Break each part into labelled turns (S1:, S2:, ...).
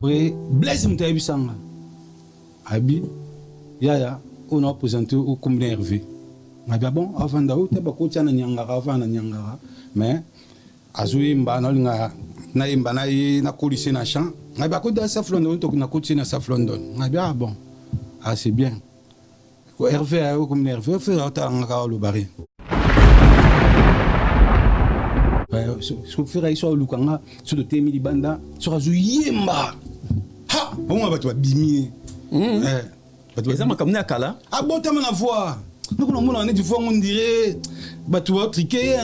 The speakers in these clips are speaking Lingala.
S1: Oui, Blaise Moutaïbisanga. Abi, Yaya, on a présenté au commun Hervé. On a dit bon, avant d'aller, tu as côté na Nyangara, avant na Nyangara, mais Azoui Mbana na Mbana na colissé na champ. On a dit côté South London, tu na côté na South London. On a dit ah bon, ah c'est bien. Hervé au commun Hervé, fait un le baril. Ce que ferait sur le Lukanga, sur le Témi Banda, sur Azuyemba. Ha! Bon, on va te biminer.
S2: Les hommes comme Nakala.
S1: Ah bon, t'as ma voix. Nous, on a du fois, on dirait. Bah, tu vas triquer.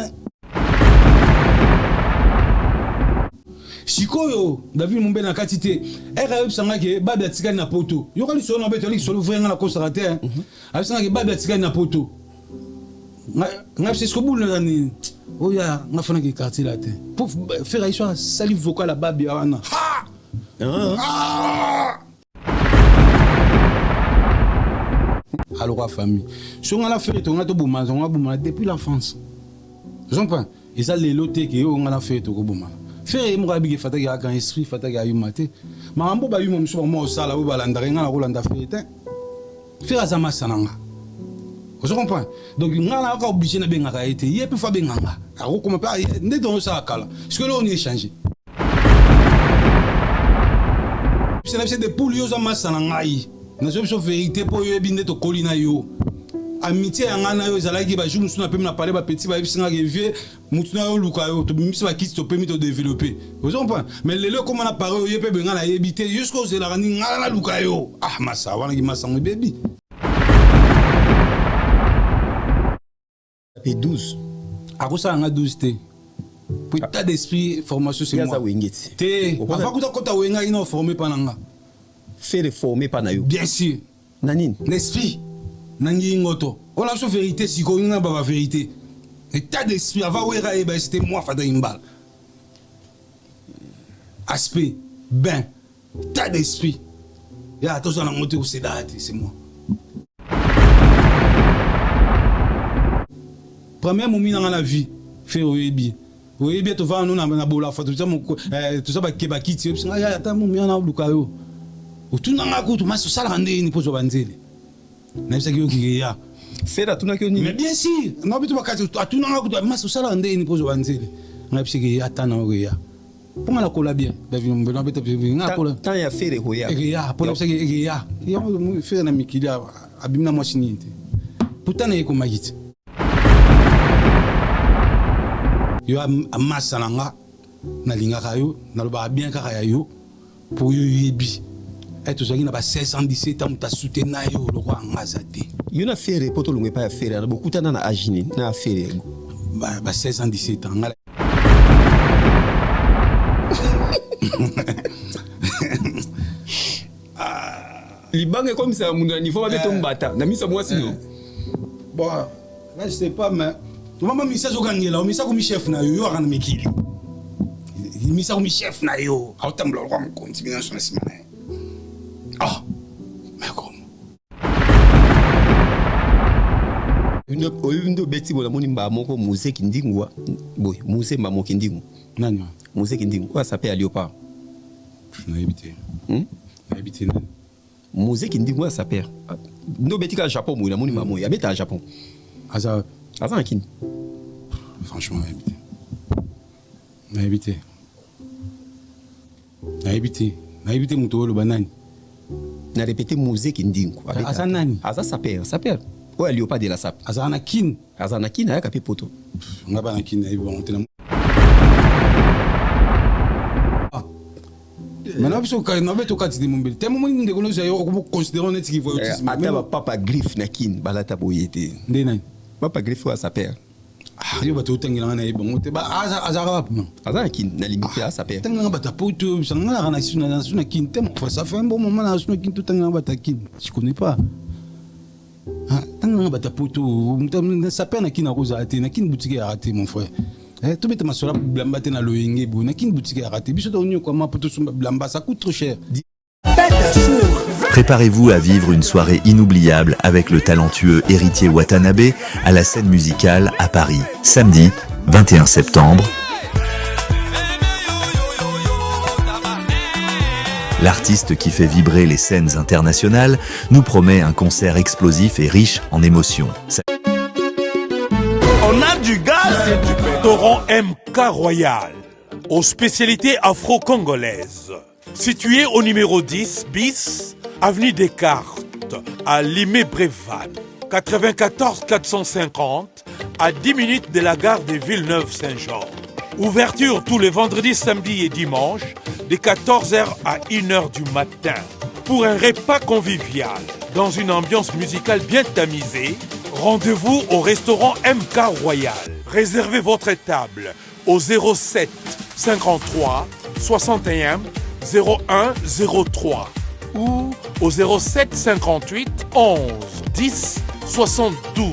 S1: Sikoyo, David Mumbe na katite. RAF Sangake, Babia Tika na poto. Yo, quand ils sont en bête, ils sont ouverts dans la conservateur. Avec Sangake, Babia Tika na poto. On a fait ce que vous l'avez. Oh ya, on a fait un quartier là. Pour faire une histoire, salive vocale à Babia. Ha! Alors la famille. Si on a fait, on a tout boumé, on a boumé depuis l'enfance. Vous comprenez? Et ça les lotés qui on a fait tout boumé. Faire moi habiller fataga à esprit fataga yumate. Mais on peut pas yum monsieur moi au sala ou balanda nga la rolanda fait. Faire azama sananga. Vous comprenez? Donc on a obligé na benga été. Il peut faire benga. Alors comment pas ne dans ça kala. Parce que là on est échangé. C'est des poules yo zama sananga yi. Na so vérité pour yo binde to kolina yo. Amitié ngana yo zalaki ba jour musu na pe na parler ba petit ba bisinga vieux mutu na yo luka yo to bimisi ba kit to permis de développer. Vous comprenez? Mais le comment na parler yo pe benga na yebité jusqu'au zela ni ngana luka yo. Ah massa wana ki massa mon baby.
S2: Et 12.
S1: À quoi ça nga 12 té. Pour état d'esprit formation c'est moi. Té. Avant que tu kota wenga ino formé pananga.
S2: Faire former par nayo.
S1: Bien sûr.
S2: Nanine.
S1: L'esprit. Nangi ngoto. On a sur vérité si qu'on a pas vérité. État d'esprit avant wera eba c'était moi fada imbal. Aspect ben état d'esprit. Ya attention na moto c'est date c'est moi. Premier moment dans la vie fait oyebi. Oyebi to va nous na bola fa tout ça ba kebaki ti ya ata moment na lukayo. Utunanga kutu maso sala ndeni pozo banzele. Na bisa kiyo kiya.
S2: Fera tuna kiyo ni.
S1: Mais bien sûr, na bitu bakati atunanga kutu maso sala ndeni pozo banzele. Na bisa kiya atana oya. Ponga la kola bien. David mbona beta nga kola.
S2: Tant ya fere hoya.
S1: Ya, pour bisa kiya. Ya mo fera na mikilia abimna machine nte. Putana yeko magiti. Yo amasa nanga na linga kayo, na loba bien kaka yo pour yo yebi. Et tout ça, il n'a pas 1617 ans, tu as soutenu le roi Mazate.
S2: Il y a fait pour tout le monde, pas faire. Beaucoup de gens ont agi, n'a fait.
S1: 1617 ans.
S2: Liban est comme ça, mon niveau avec ton bata. N'a mis ça moi sinon.
S1: Bon, là je sais pas, mais. Maman, mais ça, je gagne là, mais ça comme chef na yo, on a mis qui. Mais ça comme chef na yo. Autant le roi me continue sur la semaine. Ah, mais comment?
S2: Une bêtise, on a mon imba moko musée qui dit quoi? Boy, musée mamo qui dit quoi?
S1: Non.
S2: Musée qui dit quoi? Ça s'appelle Léopard.
S1: Je n'ai habité. J'ai habité non.
S2: Musée qui dit quoi? Ça s'appelle. No bêtise au Japon, moi, mon imba moi, habite au Japon.
S1: Asa.
S2: Asa qui?
S1: Franchement, j'ai habité. J'ai habité mon tour le banane.
S2: Na répété musée qui dit quoi?
S1: Asa nani?
S2: Asa s'appelle. Ouais, Léopard de la sap.
S1: Asa anakin.
S2: Asa anakin a capé poto.
S1: On a pas anakin, il va monter là. Maintenant, parce que nous avons tout cas de mon bel. Tellement nous devons considérer notre qui voit autisme.
S2: Attends, papa griffe nakin, balata boyete.
S1: Ndenani.
S2: Papa griffe à s'appelle.
S1: Ah, il va tout tenir là, il va monter. Bah, asa rap non.
S2: Asa nakin, na limité à s'appelle.
S1: Tenir bata poto, ça n'a rien à sur na kin. Tellement ça fait un bon moment là sur na kin tout tenir bata kin. Je connais pas. Ah, tenir bata poto, ça perd na kin à cause arrêté, na kin boutique arrêté mon frère. Tout bête ma soeur blamba te na loyenge bo, na kin boutique arrêté. Biso to onyo comment poto sur blamba, ça coûte trop cher.
S3: Préparez-vous à vivre une soirée inoubliable avec le talentueux Héritier Watanabe à la scène musicale à Paris, samedi 21 septembre. L'artiste qui fait vibrer les scènes internationales nous promet un concert explosif et riche en émotions.
S4: On a du gaz et du Restaurant MK Royal, aux spécialités afro-congolaises. Situé au numéro 10 bis, avenue Descartes, à Limay-Brévannes. 94 450, à 10 minutes de la gare de Villeneuve-Saint-Jean. Ouverture tous les vendredis, samedis et dimanches, de 14h à 1h du matin. Pour un repas convivial, dans une ambiance musicale bien tamisée, rendez-vous au restaurant MK Royal. Réservez votre table au 07 53 61 01 03 ou au 07 58 11 10 72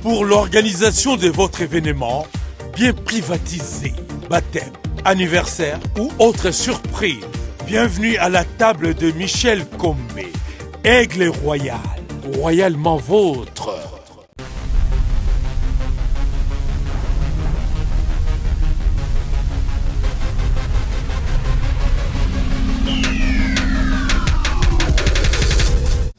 S4: pour l'organisation de votre événement bien privatisé, baptême, anniversaire ou autre surprise. Bienvenue à la table de Michel Combé, Aigle Royal, royalement vôtre.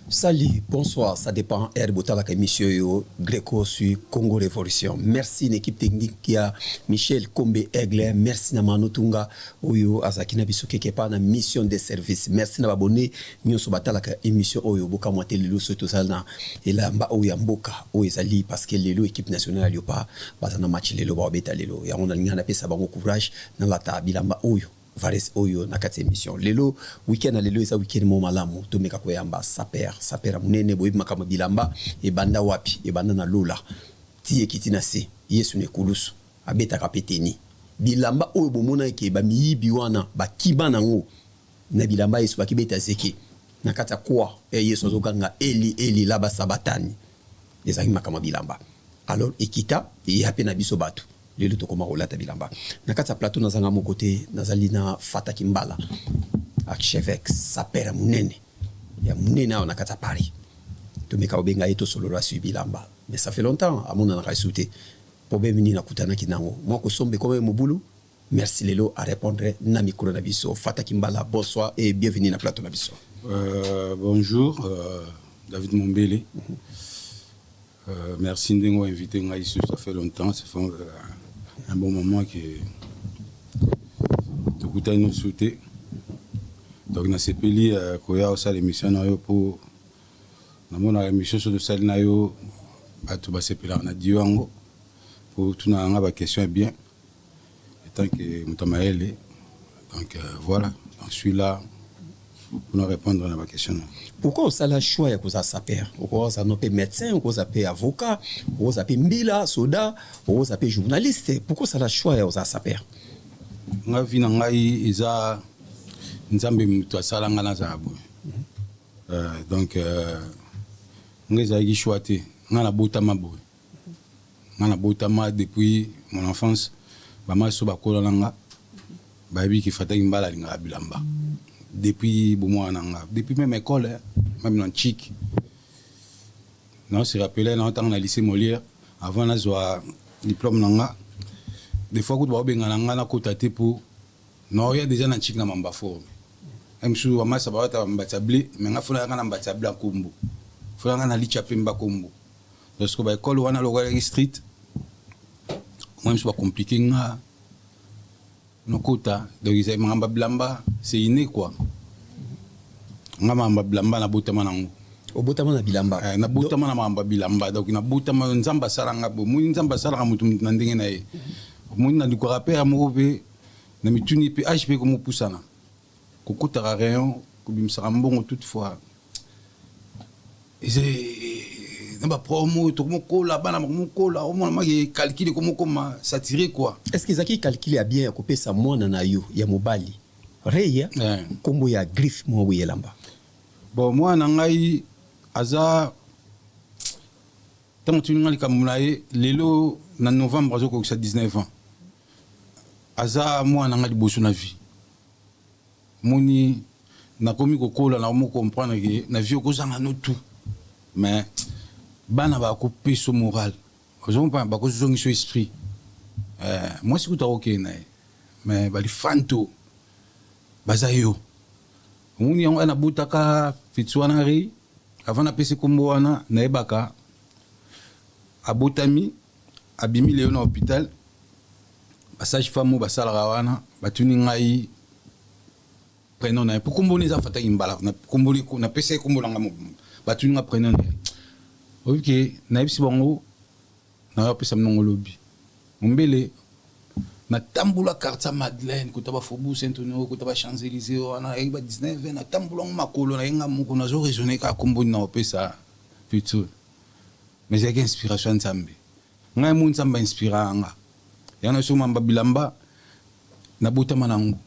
S2: Salut, bonsoir, ça dépend. Herbota la émission yo Greco sur Congo Révolution. Merci l'équipe technique qui a Michel Kombe Aigle, merci na Manotunga oyo azakina biso kekepa na mission de service. Merci na abonné nyonso batala ka émission oyo boka mwate lelo soto salna elamba oyo mboka oyo ezali parce que lelo équipe nationale yo pa bazana match lelo ba beta lelo. Ya on a lingana pesa bango courage na lata bilamba oyo. Vares oyo na kati émission lelo weekend lelo eza weekend mo malamu to meka koyamba saper munene boyi makama bilamba e banda wapi e banda na lola tie kitina se yesu ne kulusu abeta kapeteni bilamba oyo bomona ke ba miyibi wana ba kibana ngo na bilamba yesu bakibeta zeke na kata kwa yesu azokanga eli laba sabatani ezaki makama bilamba alors ekita e yape na biso batu lelo to koma rolata bilamba na kata plateau nazanga mo côté nazali na Fata Kimbala archevêque sapera munene ya munene na kata Paris to meka obenga eto solo la suivi bilamba mais ça fait longtemps amona na kaisuté problème ni na kutana kinango moi ko sombe comme mobulu merci lelo à répondre na micro na biso Fata Kimbala bonsoir et bienvenue na plateau na biso.
S1: Bonjour David Mombele. Merci de nous inviter ici, ça fait longtemps, ça fait un bon moment que tu as nous souhaité. Donc, dans ces pays, il y a aussi l'émission pour l'émission sur le sel, il y a ces pays, on a dit pour tout le monde, question est bien. Et tant que Moutamaël, donc voilà, donc je suis là pour nous répondre à la question.
S2: Pourquoi on a le choix de faire ça? Pourquoi on a médecin, on a avocat, on a mbila, soda, on a journaliste? Pourquoi on a le choix de faire ça?
S1: On a vu que nous avons donc, nous avons choisi. Nous avons depuis mon enfance. Maman so bakola nanga babi ki fata imbala linga bilamba depuis depuis même école même dans chic non se rappelait dans temps na lycée Molière avant na zoa diplôme nanga des fois ko ba benga nanga na kotate pour non il y a déjà na chic na mamba forme même sous mama sa ba ta mbatable mais nga funa nga na mbatable kombo funa nga na licha pemba kombo parce que ba école wana lo street même soit compliqué nga no kota donc ils mamba blamba c'est inné quoi nga mamba blamba na botama nango
S2: o botama na bilamba
S1: na botama na mamba bilamba donc na botama nzamba salanga bo mu nzamba salanga mutu na ndenge na ye mu na du rappeur mo be na mituni pe HP ko mo pusana ko kota rayon ko bimsara mbongo toutefois ba promo to mo kola bana mo kola au moins ma calculer comment s'attirer quoi.
S2: Est-ce qu'ils ont calculé bien ko pesa mwana na yo ya mobali reya kombo ya griffe mo wiyelamba
S1: bon moi na ngai aza tant tu ngali kamulaye lelo na novembre azoko ko 19 ans aza moi na ngali bosu na vie moni na komi ko kola na mo comprendre que na vie ko zanga no tout mais bana ba ko peso moral ozon pa ba ko zongi so esprit moi c'est tout OK na mais ba li fanto bazayo omoni yango wana nabotaka feti wana rei avant napesi kombo wana nayebaka abotami abimi leo na hôpital basage femme basalaka wana batuni ngai prénom na ye po kombo eza fataki mbala napesi kombo nanga batuni nga prénom na ye oke nayebisi bango nayapesa mnongo lobi mombele natambola quartier Madeleine kota ba Faubourg Saint-Honoré kota ba Champs-Élysées wana ba 19 natambola makolo na yenga moko nazo raisonner ka kombo na opesa plutôt mais j'ai inspiration nzambe ngai mu nzambe inspira nga yana so mamba bilamba na botama nango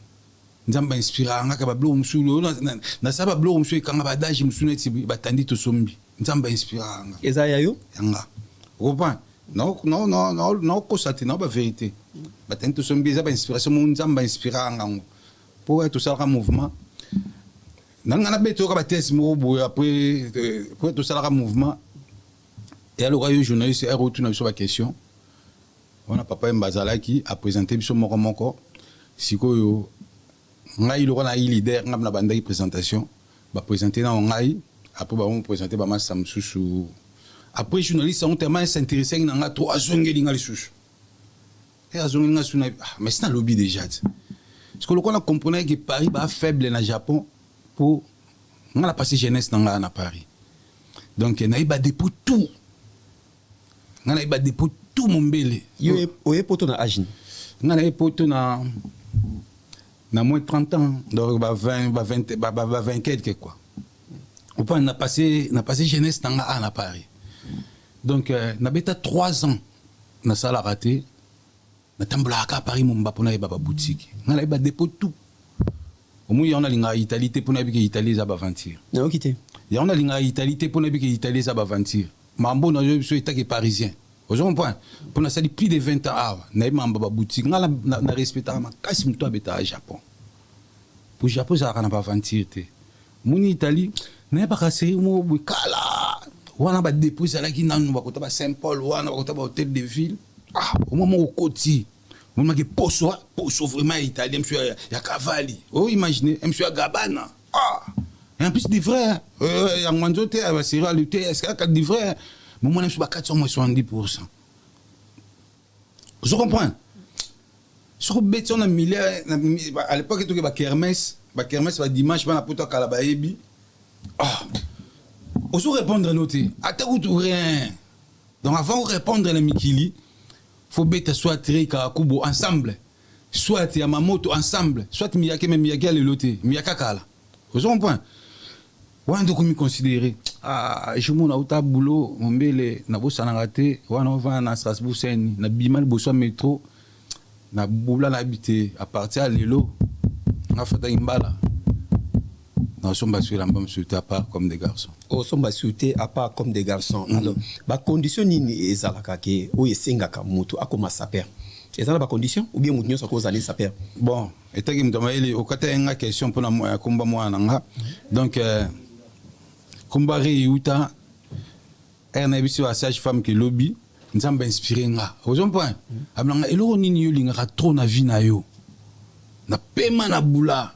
S1: nzambe inspira nga ka ba blo musulu na saba blo musulu kanga ba daji musulu eti batandi to sombi nzambe inspira nga
S2: ezaya yo
S1: yanga opa non constater non la vérité batandi to sombi za ba inspiration mu nzambe inspira nga pour être ça mouvement nanga na beto ka ba test mo boya après pour être ça mouvement et alors yo journaliste a retourné sur la question on a papa Mbazalaki a présenté biso moko sikoyo ngai lo na leader ngam na banda présentation ba présenter na ngai après ba on présenter ba massa msusu après journaliste on tellement s'intéressé na nga trop azongeli nga lisusu et azongeli nga suna mais c'est un lobby déjà parce que le qu'on a compris que Paris ba faible na Japon pour nga la passer jeunesse na Paris donc na iba dépôt tout nga iba dépôt tout mombele
S2: yo oye poto na âge
S1: nga na poto na moins de 30 ans donc ba 20 quelque quoi on peut na passé jeunesse na Paris donc na beta 3 ans na sala raté na tambola à Paris momba pona ba boutique nga na iba dépôt tout au moins on a linga Italie te pona biki Italie za ba aventure
S2: na okité
S1: ya on a linga Italie te pona biki Italie za ba aventure mambo na yo so état parisien au point pour na sali plus de 20 ans na mamba ba boutique nga na respecter ma kasi mto abeta à Japon pour Japon ça kana ba aventure te muni Italie na ba kaseri mo bukala wana ba déposer la ki nanu ba kota ba Saint-Paul wana ba kota ba hôtel de ville au moment au côté on m'a dit poso vraiment italien monsieur ya cavalli imaginez monsieur Gabana et en plus des vrais en manzote va sera le thé est-ce qu'il y a des vrais mais moi je suis pas 470%. Je comprends. Sur bête on a milliard à l'époque tout que ba kermesse ba dimanche ba na poto kala ba ebi on répondre noté attends ou rien donc avant de répondre la mikili faut bête soit trika kubo ensemble soit Yamamoto ensemble soit Miyake même Miyake le loté Miyaka kala vous comprenez wanda komi considérer je mon auta boulot mombele na bosana raté wana va na Strasbourg sen na bimal boso métro na boula na habité à partir à lelo na fata imbala na somba sur l'ambam sur à part comme des garçons
S2: somba sauté à part comme des garçons alors ba condition ni ezalaka ke o esengaka mutu akoma saper ezala ba condition ou bien mutu nyoso ko zali saper
S1: bon etaki mtoma ile okata nga question pour na komba mwana nga donc Kumbari Yuta, Ernebisi wa sage femme qui lobby, nous sommes inspirés nga. Vous comprenez? Ablanga elo nini yo linga trop na vie na yo. Na pema na bula.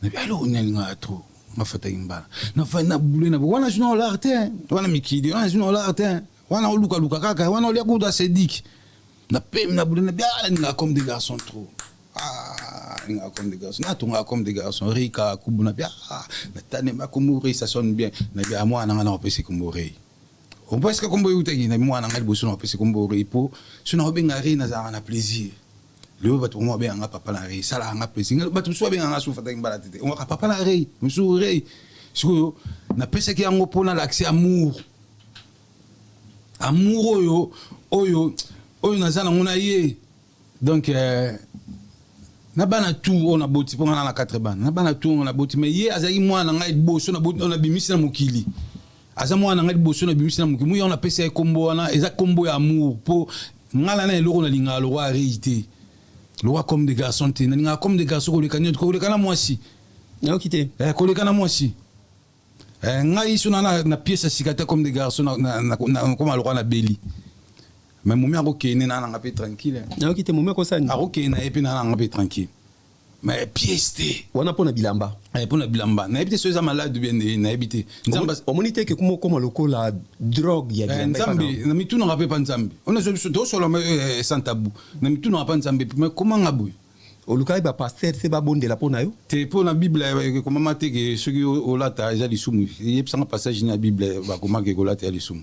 S1: Na elo nini linga trop. Ma fata imbala. Na fa na bula na wana jino l'arte, wana mikidi, wana jino l'arte, wana luka kaka, wana lia kuda sedik. Na pema na bula na bien linga comme des garçons trop. Comme des garçons, comme des garçons, Rika, Kubuna, na Kumuri, ça sonne bien. Na moi, on a un peu de Kumuri. On pense que Kumuri, moi, on a un peu de Kumuri pour. Si on a bien arrêté, on a plaisir. Le haut, pour moi, bien, on a pas l'arrêt. Ça, on a plaisir. On soit bien, on a souffert d'un balade. On a pas l'arrêt. On sourit. On a pensé qu'il y a un peu l'accès amour. Amour, oyo, on a yé. Donc, na bana tout on a boti pour na 4 ban na bana tout on a boti mais ye azaki mwana ngai boso na boti on a bimisi na mokili aza mwana ngai boso na bimisi na mokili mu on a pesa kombo wana eza kombo ya amour pour ngala na eloko na linga le roi réalité le roi comme des garçons te na linga comme des garçons ko le kana mwasi
S2: na okité
S1: ko le kana mwasi ngai suna na pièce sikata comme des garçons na comme le roi na beli mais mon mère ok n'est pas tranquille.
S2: Non, qui te mon mère comme ça.
S1: Ah ok n'est pas tranquille. mais pièce te
S2: wana pona bilamba
S1: pona bilamba na ebite soza malade bien na ebite nzamba
S2: omonite ke kuma lokola drogue ya bilamba
S1: nzambe na mituna ngape pa nzambe on a do solo sans tabou na mituna pa nzambe mais comment ngabu
S2: olukai ba pasteur se ba bondela pona yo
S1: te pona bible comment mate ke soki olata eza lisumu yebsanga passage na bible ba comment ke olata lisumu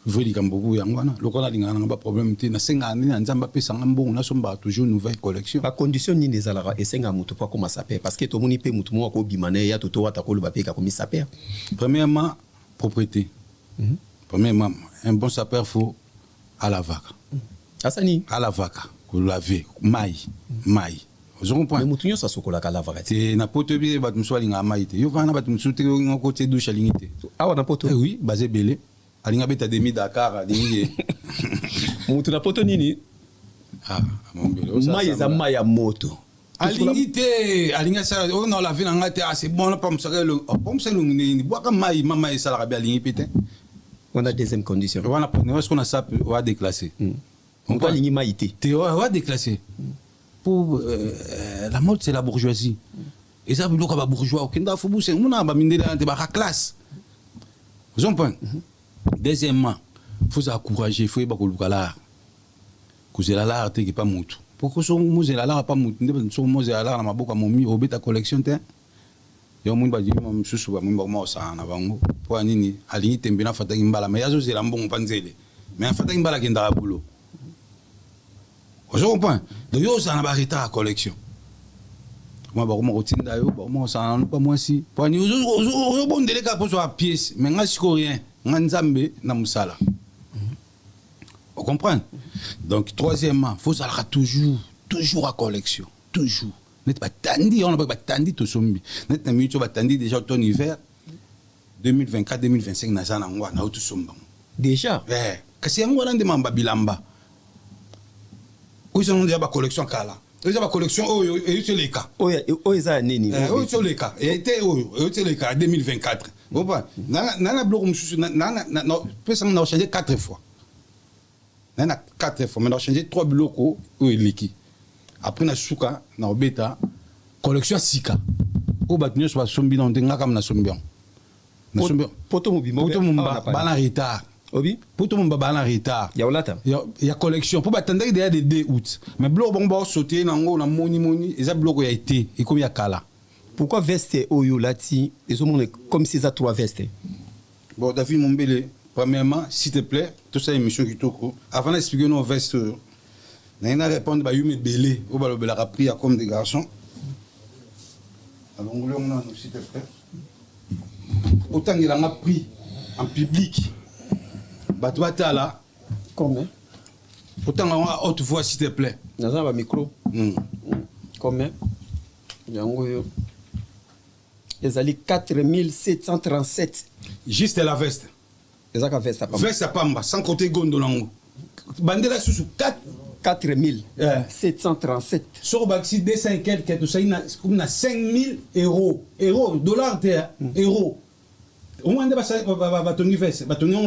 S1: veli kamboku yango wana lokola lingana nga ba problème te na senga ani na nzamba pesa nga mbongo na somba toujours nouvelle collection
S2: ba condition ni nezalaka esenga mutu pa koma saper parce que to moni pe mutu mo ko bimane ya toto wata ko ba pe ka komi saper
S1: premièrement propriété premièrement un bon sapeur faut à la vaca
S2: asani
S1: à la vaca ko laver mai je comprends
S2: mais mutu nyosa sokola ka la vaca
S1: te na poto bi ba tumso linga mai te yo vana ba tumso te ngoko te douche lingite
S2: awa na poto
S1: oui basé belé alinga beta demi Dakar alingi
S2: mutu na poto nini
S1: mon belo
S2: mai za mai ya moto
S1: alingi te alinga sa on a la vie nga te c'est bon pas me sera le pas me sera ni boaka mai mama et sala bien alingi pété
S2: on a deuxième condition
S1: on a ce qu'on a ça on va déclasser
S2: on va alingi mai te
S1: on va déclasser pour la mode c'est la bourgeoisie et ça biloko ba bourgeois okenda fubu c'est mona ba mindela te ba classe vous comprenez. Deuxièmement, il faut s'encourager, il faut y avoir l'art. Que l'art n'est pas moutou. Pourquoi l'art n'est pas moutou? L'art n'a pas beaucoup de au bêta collection. Il y a un monde qui dit que je suis pour nini aligner tembena fata gimbala mais yazo zela mbongo panzele mais fata gimbala kenda boulot. Vous comprenez? Donc yo ça na ba retard collection. Moi ba ko tinda yo ba mo ça pas moi si. Pour ni yo bon délai ka pour so pièce mais nga siko rien. Nzambe na musala. Vous comprenez? Donc troisièmement, faut ça toujours à collection, toujours. Net pas tandi, on a pas tandi to sombi. Net na minute ba tandi déjà ton hiver 2024 2025 na sana ngwa na to somba.
S2: Déjà.
S1: Kasi ngwa ndé mamba bilamba. Oyo on déjà ba collection kala. Oyo ba collection oyo les cas.
S2: Oyo za nini?
S1: Oyo les cas. Et était oyo les cas 2024. Nana bloc mususu nana personne n'a changé 4 fois. Nana 4 fois mais on a changé 3 blocs au liki. Après na suka na obeta collection sika. O batunyo so sombi na ndenga kam na sombion. Na sombion.
S2: Poto
S1: mumba bana retard.
S2: Obi
S1: poto mumba bana retard.
S2: Ya olata.
S1: Ya collection pour batanda derrière de 2 août. Mais bloc bon ba sauter na ngo na moni eza bloc ya été et comme ya kala.
S2: Pourquoi veste oyo lati les hommes comme si ça 3 vestes?
S1: Bon David Mombele, premièrement s'il te plaît, tout ça émission qui toko avant d'expliquer nos vestes. Na répondre ba yume belé, o ba le rappris comme des garçons. Alors on a s'il te plaît. Autant il en a pris en public. Batouata là.
S2: Combien?
S1: Autant on a haute voix s'il te plaît.
S2: Dans un micro. Combien? Yango yo. Ils allaient 4737.
S1: Juste la veste.
S2: Ezaka veste à Pamba.
S1: Veste à Pamba, sans côté gondolango. Bandela sous
S2: 4737.
S1: Sur Baxi, 200 et quelques, tout ça, il y a 5000 euros. Euros, dollars, euros. Au moins, il va tenir veste. Va tenir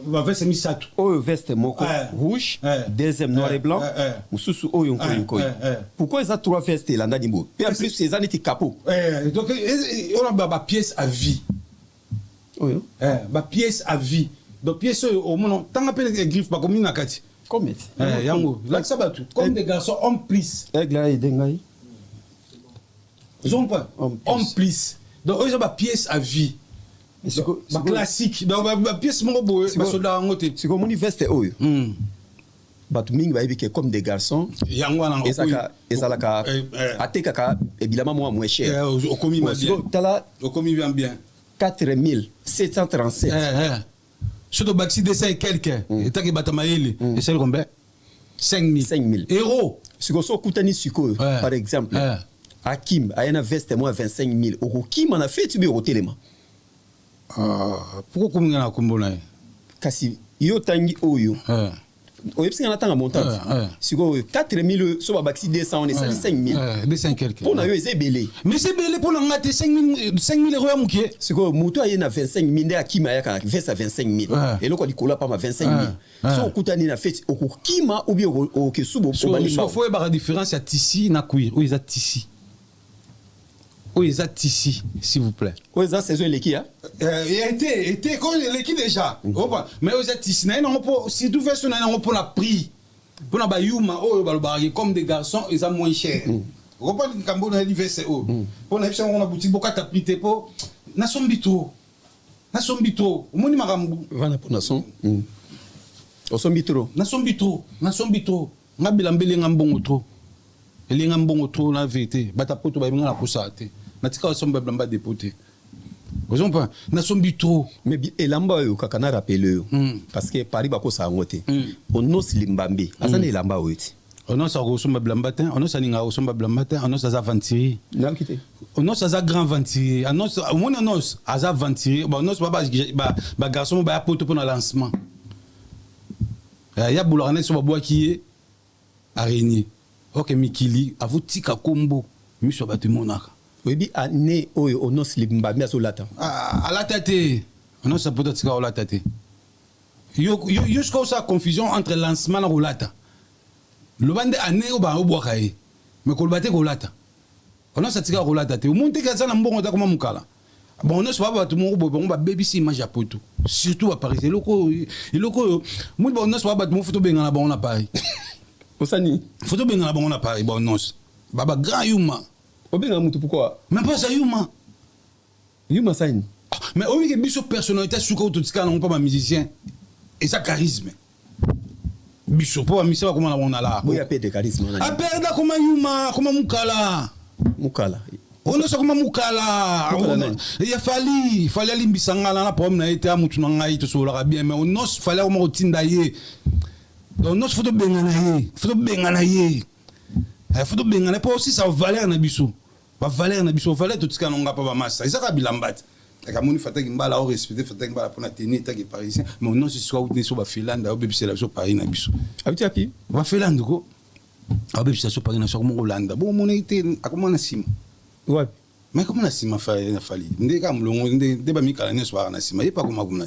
S1: la veste mis ça.
S2: Oh, veste moko rouge, deuxième noir et blanc. Mususu oh yon koy. Pourquoi ils ont 3 vestes là dans Nimbo? Et en plus, ces années ti capot.
S1: Donc, on a ma pièce à vie.
S2: Oh yo.
S1: Ma pièce à vie. Donc, pièce au moment, tant appelé les griffes, pas comme une akati.
S2: Comme
S1: yango, là ça va tout. Comme des garçons en plus.
S2: Aigle et dengai.
S1: Ils ont pas. En plus. Donc, ils ont ma pièce à vie. C'est classique. Donc, ma pièce mon beau, ma soldat en côté.
S2: C'est comme une veste oyo. Batuming va que comme des garçons.
S1: Yango na.
S2: Ezalaka atekaka évidemment moins cher.
S1: Au commis bien.
S2: Tala
S1: au commis bien.
S2: 4737.
S1: Surtout Baxi 200 et quelques. Et t'as que Batamaïli. Et c'est combien? 5000 euros.
S2: Si on s'en coûte suko, par exemple, Hakim a une veste moi 25 000 euros. Kim en a fait tu au téléma.
S1: Pourquoi combien na kombona?
S2: Kasi yo tangi oyo. Oyo psi na tanga montante. Si ko 4 000 so ba Baxi 200 on est 5 000.
S1: 200 quelques.
S2: Pour na yo c'est belé.
S1: Mais c'est belé pour ngate 5 000 euros mukie.
S2: Si ko muto a na 25 000 de Hakim a ka veste à 25 000. Et lo ko dikola pa ma 25 000. So kutani na fait okukima ou bien o ke subo
S1: so faut ba différence ya tissu na cuir. Oui, ça tissu. Oui, ils ont ici, s'il vous plaît.
S2: Oui, ça, c'est l'équipe. Hein?
S1: Était, quand l'équipe déjà. Mais ils ont ici, si tout fait, on a pour la prix. Pour la bayuma, comme des garçons, ils ont moins cher. Vous comprenez que quand on a dit c'est haut. Pour la boutique, beaucoup de prix, pour. Nason bito. Nason bito. Au moins, il m'a ramené.
S2: Voilà pour Nason. Nason bito.
S1: Nason bito. Nason bito. Nga bilambele nga mbongo trop. Eli nga mbongo trop la vérité. Bata poto ba nga la kusate. Natika osomba blamba dépoté. Vous comprenez? Nason bito.
S2: Mais elamba yo kakana rappelé yo. Parce que Paris bako sa ngote. Ono silimbambe. Asana elamba weti.
S1: Ono sa osomba blamba ten, ono sa ninga osomba blamba ten, ono sa za ventiri.
S2: Na kité.
S1: Ono sa za grand ventiri. Ono mon ono sa ventiri. Ba ono ba garçon ba poto pour le lancement. Ya boulorane so ba bois qui est araignée. Ok, Mikili, à vous tika combo, miso batu monaka.
S2: Oui, bi ane oyo ono silimbambe aso lata.
S1: À la tête, on a peut-être tika la tête. Yo ça confusion entre lancement et roulata. Le bande ane o ba o bois kaye. Mais ko bate roulata. On a ça tika roulata te. O monte ka ça na mbongo ta comme mukala. Bon, on a soit batu mon bon ba baby si image à poto. Surtout à Paris, loko moi bon on a soit batu mon photo benga na bon na Paris.
S2: Osani.
S1: Photo benga na bon na Paris bon non. Baba grand yuma.
S2: Obenga mutu pourquoi?
S1: Même pas ça yuma.
S2: Yuma sain.
S1: Mais au lieu que biso personnalité souka tout tika non pas ma musicien et ça charisme. Biso pas musicien comment on a là.
S2: Boya perdre charisme
S1: a perdre comment yuma, comment mukala.
S2: Mukala.
S1: On a ça comme mukala. Il a fallu alimbisanga na pomme na été amutu na ngai to so la bien mais on os fallait au mo tindaye. Donc nos photo benga na ye, photo benga na ye. Photo benga na pas aussi ça valeur na biso. Ba valeur na biso, valeur tout tika nonga pa ba massa. Isa ka bilambat. Ka moni fataki mbala au respecter fataki mbala pour na tenir ta ki parisien. Mais non ce soit ou so ba Finlande au bébé c'est la so Paris na biso.
S2: Habiti api?
S1: Ba Finlande ko. Au bébé c'est so Paris na so mo Hollande. Bon mon été akoma na sima.
S2: Ouais.
S1: Mais comment na sima fa na fali. Ndé ka mlongo ndé ba mikala ne so na sima. Yepa kuma kumna.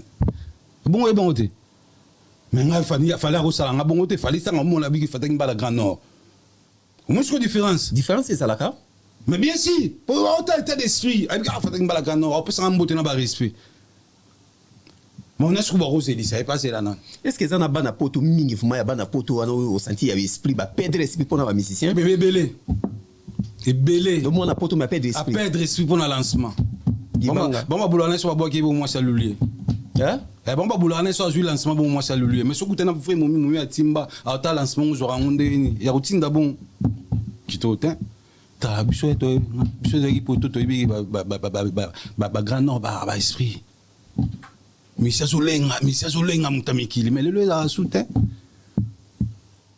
S1: Bon e bon oté. Mais il fallait que nga bongo te fallait ça mon la bigi fataki mbala Grand Nord. Au moins c'est différence.
S2: Différence c'est ça là ka?
S1: Mais bien si, pour autant état d'esprit, avec fataki mbala Grand Nord, on peut s'en mboter na ba respect. Mais on a ce que rose dit ça, pas c'est là non.
S2: Est-ce que ça na bana poto mingi fuma ya bana poto au senti ya esprit ba perdre esprit pour na ba musicien?
S1: Bébé belé. Et belé.
S2: Le monde na poto ma perdre esprit.
S1: À perdre esprit pour le lancement. Bon ba boulana so ba bois qui au moins saluer.
S2: Hein?
S1: Bon ba boulana so azu lancement bon moi saluer. Mais ce que na frère mon ya timba, à ta lancement on aura onde ya routine bon. Kitotin. Ta biso to biso de poto to ibi ba Grand Nord ba esprit. Misia Zolenga mutamikili mais le la soutien.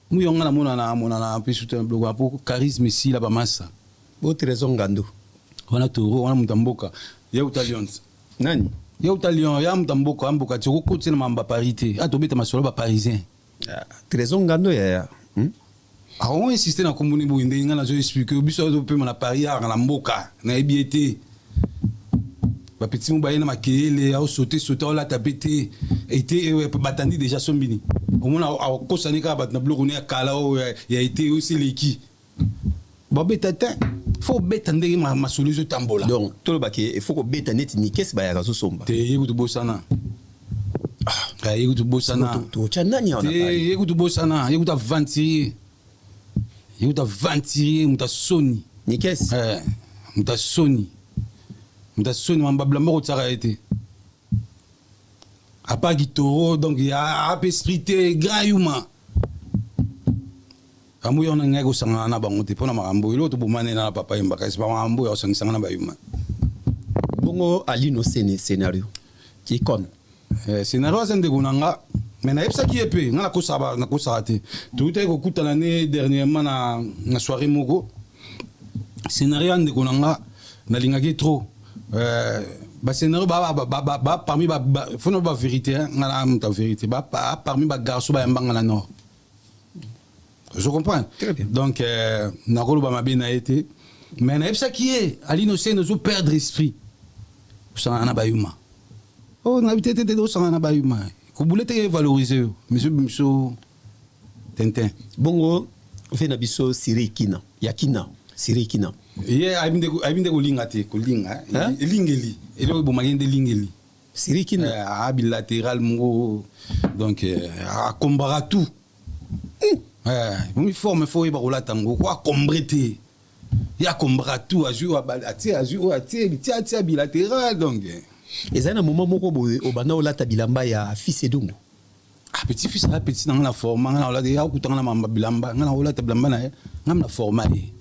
S1: Nous on a mon peu soutien blog pour charisme ici là ba massa.
S2: Autre raison gando.
S1: On a toro, on a mutamboka. Ya utalions.
S2: Nani?
S1: Ya utalion, ya mutamboka, amboka tiko côté na mamba parité. A tobeta masolo ba parisien.
S2: Raison gando ya.
S1: Ah on insiste na kombuni bo inde ngana zo expliquer biso zo pe na Paris na mboka na ebiete. Ba petit mou bayena makele a sauter au la tapete été batandi déjà sombini. Au moins a kosani ka bat na bloc on est kala il a été aussi l'équipe. Ba betata faut betande ma solution tambola.
S2: Donc tout le baké il faut que betane ni qu'est-ce ba ya zo somba.
S1: Te yekutu bosana. Ah yekutu bosana.
S2: To chanani on a pas.
S1: Yekutu bosana, yekutu ventirier. Yekutu ventirier muta soni.
S2: Ni qu'est-ce?
S1: Muta soni. Mtasoni mambabla moko tsara été a pas gitoro donc il y a esprit grand humain amu yona ngego sanga na bango te pona makambo ilo to bomane na papa imbaka es ba mambo ya sanga na ba humain
S2: bongo alino scénario qui con
S1: scénario sende kunanga mais na epsa ki epe ngala ko saba te tout est kokuta l'année dernièrement na soirée moko scénario ande kunanga na lingaki trop scénario parmi faut pas vérité la vérité parmi les garçons na nord je comprends
S2: très bien
S1: donc nakolo ba mabina été mais na ça qui est ali no se nous perdre esprit ça na bayuma oh na habité de ça na bayuma ko boulete valoriser monsieur Tintin
S2: bongo fait na biso siri kina yakina Sirikina.
S1: Ye abinde kolinga te kolinga lingeli ele bo magende lingeli
S2: Sirikina.
S1: A bilatéral mo donc a combattre tout. Une forme faut y barola tango quoi combrete. Ya combattre tout a jouer a bilatéral donc.
S2: Et ça na moment moko boye obana olata bilamba ya fils edungu.
S1: Ah petit fils là petit dans la forme ngana ola ya kutanga na mamba bilamba ngana olata bilamba na ngam na forme ai.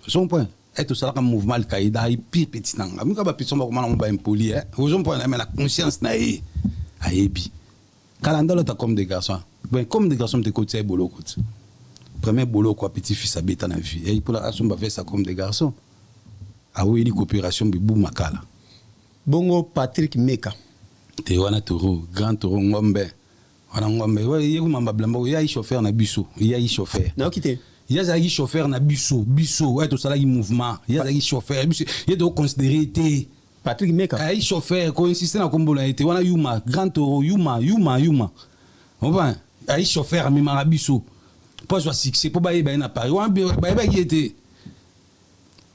S1: Son point et tout ça comme mouvement Al-Qaïda et pire petit nanga. Mika ba petit comment on va impoli Son point mais la conscience na ai ayebi. Kalanda là comme des garçons. Ben comme des garçons de côté bolo côté. Premier boulot quoi petit fils à bêta na vie. Et pour la raison va faire ça comme des garçons. Ah oui, il coopération bibou makala.
S2: Bongo Patrick Meka.
S1: Te wana toro grand toro ngombe. Wana ngombe. Ouais, yego mamba blamba, ya chauffeur na biso, ya chauffeur.
S2: Na okite.
S1: Ya za chauffeur na biso, ouais tout ça là mouvement. Ya za chauffeur, biso, ya do considérer te
S2: Patrick Meka.
S1: Ay chauffeur ko insister na kombola été wana yuma grand toro yuma. On va ay chauffeur mi marabiso. Pas soit succès pour bailler na Paris. Wana bailler qui était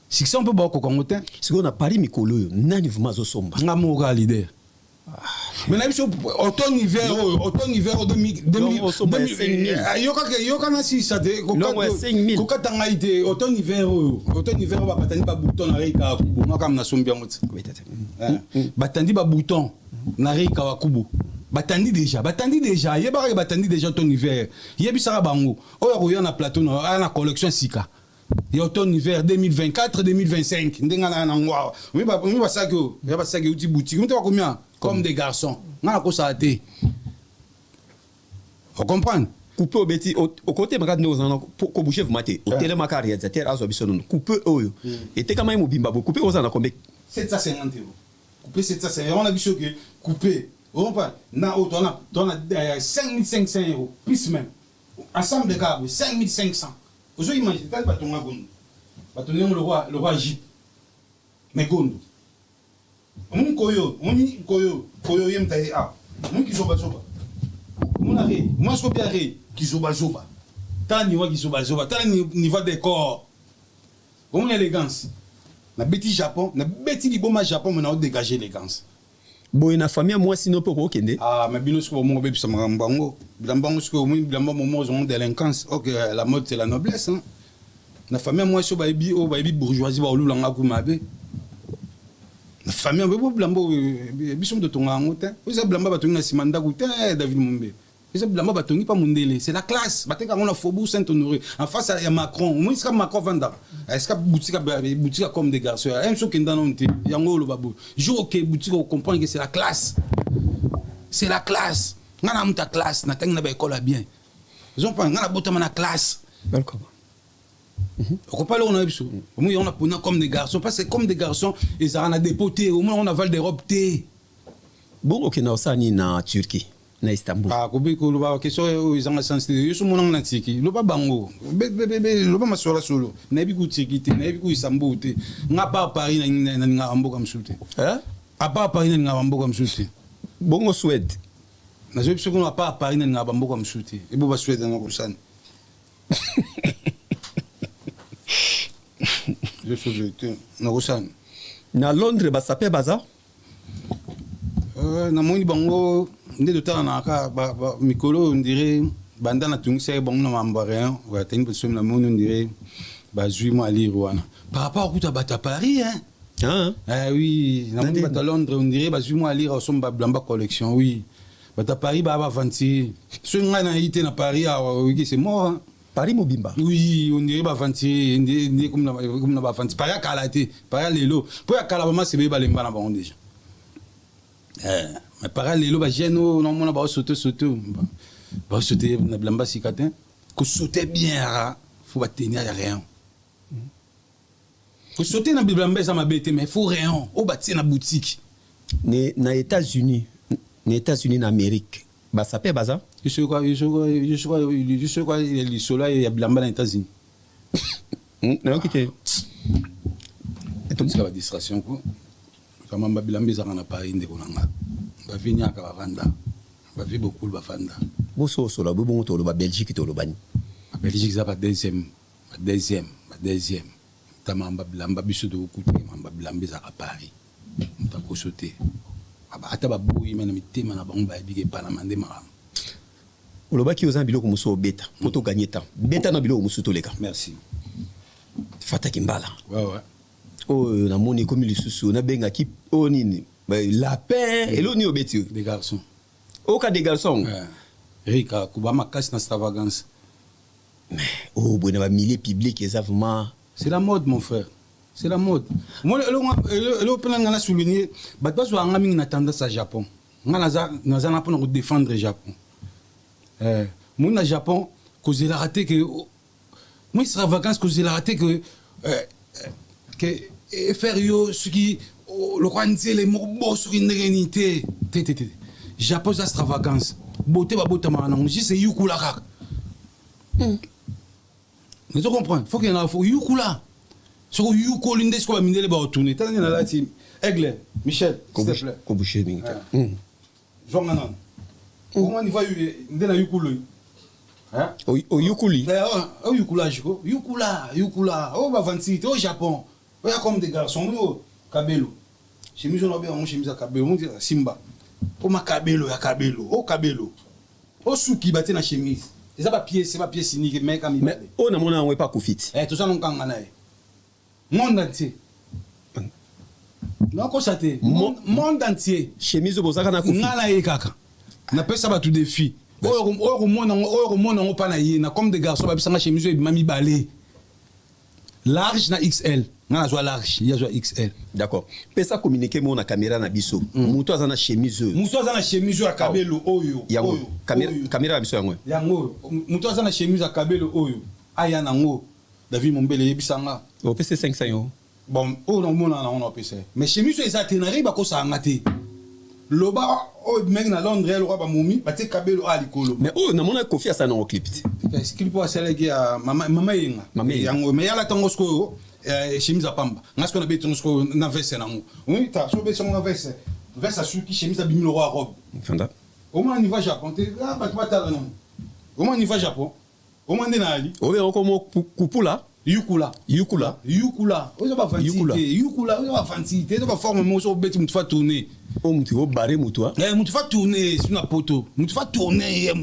S1: succès on peut beaucoup kongote.
S2: Si on a Paris mikolo yo, nani vuma zo somba.
S1: Ngamoka leader. Mais là automne hiver 2000 yoka na si ça de koka tanga ite automne hiver ba batandi ba bouton na reka kubu ngaka na sombi ngoti batandi ba bouton na reka wa kubu batandi déjà yeba batandi déjà automne hiver yebisaka bango oyo na plateau na collection sika et automne-hiver 2024-2025. Oui, bah ça que outil boutique. Vous combien comme des garçons. On a quoi été. Vous comprenez?
S2: Coupe au bêti au côté de nos ans pour bouger vous mater. Au télé ma carrière, c'est terre azo bisonon. Coupe oyo. Et t'es quand même au bimba. Coupe aux ans combien?
S1: 750 €. Couper 750 €. On a vu que couper. Vous comprenez? Na auto on a 5500 €. Plus même. Ensemble de câbles 5500. Vous imaginez, quand baton a gondo, baton le roi Jip, mais gondo. On koyo yem taye a. On qui soba. On a ré, moi je bien ré qui soba. Tant niveau qui soba, tant niveau décor. On élégance. Na bêti Japon, na bêti liboma Japon, mais on a dégagé l'élégance.
S2: Boy na famille moi sinon pour okende.
S1: Ah mais bino sko mo bebi sama mbango. Bilambango sko mo bilamba mo zon délinquance. OK, la mode c'est la noblesse hein. Na famille moi so ba ebi bourgeoisie ba olulanga ku mabe. Na famille bo bilambo bisom de tonga ngote. Oza bilamba ba tonga simanda ku te David Mumbe. Oza bilamba ba tongi pa mundele, c'est la classe. Ba te ka ngona Faubourg Saint-Honoré en face à Macron. Moi iska Macron vanda. Est-ce que boutique comme des garçons un chose qui dans on te yango lo babo. Jour OK boutique on comprend que c'est la classe. C'est la classe. Ngana muta classe na tanga ba école bien. Ils ont pas ngana botama na classe.
S2: D'accord.
S1: On comprend là on a biso. Moi on a pona comme des garçons parce que comme des garçons ils ont dépoté au moins on aval des robes thé.
S2: Bon OK na osani na Turquie. Na Istanbul.
S1: Ah kobi ko loba question ils ont sens de yusu monang na tiki loba bango loba masola solo na bi ku tiki te na bi ku Istanbul te nga pa Paris na nga mboka msute
S2: Hein?
S1: A pa Paris na nga mboka msute
S2: Bongo Suède.
S1: Na zo biso ko pa Paris na nga mboka msute e bo ba Suède na ko sana je suis na ko sana
S2: Na Londres ba sapé baza.
S1: na moni bango nde dotala na ka ba mikolo on dirait banda na tungisa bango na mambaréen wa tani besom na moni on dirait ba zui mo ali rwana par rapport à bata Paris hein. Ah oui na moni bata Londres on dirait ba zui mo ali ressemble ba blamba collection oui bata Paris ba vanti ce nga na ité na Paris oui c'est mort hein.
S2: Paris Mobimba.
S1: Oui, on dirait ba vanti ndi comme na ba vanti Paris kalaté Paris lelo pour kala ba c'est ba lemba na bango déjà. Mais parallèle ba geno non mona ba sauter na blamba sikatin ko sauter bien faut pas tenir rien ko sauter na blamba ça m'a bête mais faut rien au bâti na boutique
S2: na États-Unis na Amérique ba sapé baza
S1: je sais quoi il y a blamba na États-Unis
S2: non quitter
S1: et tout ça la distraction quoi kama blamba za na Paris ndeko nanga ba vinya ka bavanda ba vi beaucoup ba fanda
S2: boso so la bon to ba Belgique to lo bani
S1: Belgique ça pas deuxième tamamba bilamba biso de okuti mamba bilamba za Paris mutako sauter ata baboyi mena mitema na bango ba bige pa na mande maram
S2: olobaki oza biloko muso beta poto gagner temps beta na biloko muso toleka
S1: merci
S2: Fata Kimbala
S1: ouais
S2: oh na moni comme lisusu na benga ki o nini lapin et l'oni obeti
S1: des garçons
S2: au cas des garçons
S1: Rika kubama casse na extravagance
S2: mais oh bon na milieu public exactement
S1: c'est la mode mon frère c'est la mode moi le plan ngana souligner batba so anga mingi na tendance à Japon ngana za na pour défendre le Japon moi na Japon cause il a raté que moi extravagance cause il a raté que faire yo ce qui le roi dit les mots sur une réalité Japon c'est extravagance beauté ba beauté mana on dit c'est yukula kaka mais tu comprends faut qu'il y en a faut yukula so yuko linde sko ba mindele ba retourner tani na lati Aigle Michel s'il te plaît
S2: ko boucher mingi
S1: jonga nan comment il va ndena yukulo hein
S2: o yukuli
S1: o yukula jiko yukula o ba 28 au Japon o ya comme des garçons o kabelo chemise on a bien chemise à kabelo on dit simba o makabelo ya kabelo o kabelo o suki bate na chemise c'est pas pièce unique mais comme
S2: mais on a mona on pas kufiti
S1: tout ça non kanga na monde entier non constaté monde entier
S2: chemise bozaka na kufiti
S1: ngala e kaka na pesa ba tout défi o mona pas na yena comme des garçons ba bisanga chemise e mami balé large na XL ngala zo large ya zo XL
S2: d'accord pesa communiquer mon na caméra na biso muto azana chemise
S1: ya kabelo oyo
S2: yango caméra biso yango
S1: muto azana chemise ya kabelo oyo aya nango David Mombele yebisanga
S2: o pesa 500 euros
S1: bon o no mona na on pesa mais chemise eza tenari ba ko sanga te loba o mec na Londres le roi ba momi ba te kabelo a likolo
S2: mais o na mona Kofi asa na clip
S1: est-ce qu'il peut aselegi ya mama yenga yango mais yala tango sko chemise à pamba ngasko na beto sko na veste na ngo oui ta so be so na veste a suki chemise à bimilo roi robe
S2: fanda
S1: au moins niveau Japon te ba tala non au moins niveau Japon au moins na ali
S2: o be comme kupula
S1: yukula ozo ba vanité ozo ba forme mo so beti mutu fa tourner
S2: o mutu o bare mutu
S1: mutu fa tourner sur na poto mutu fa tourner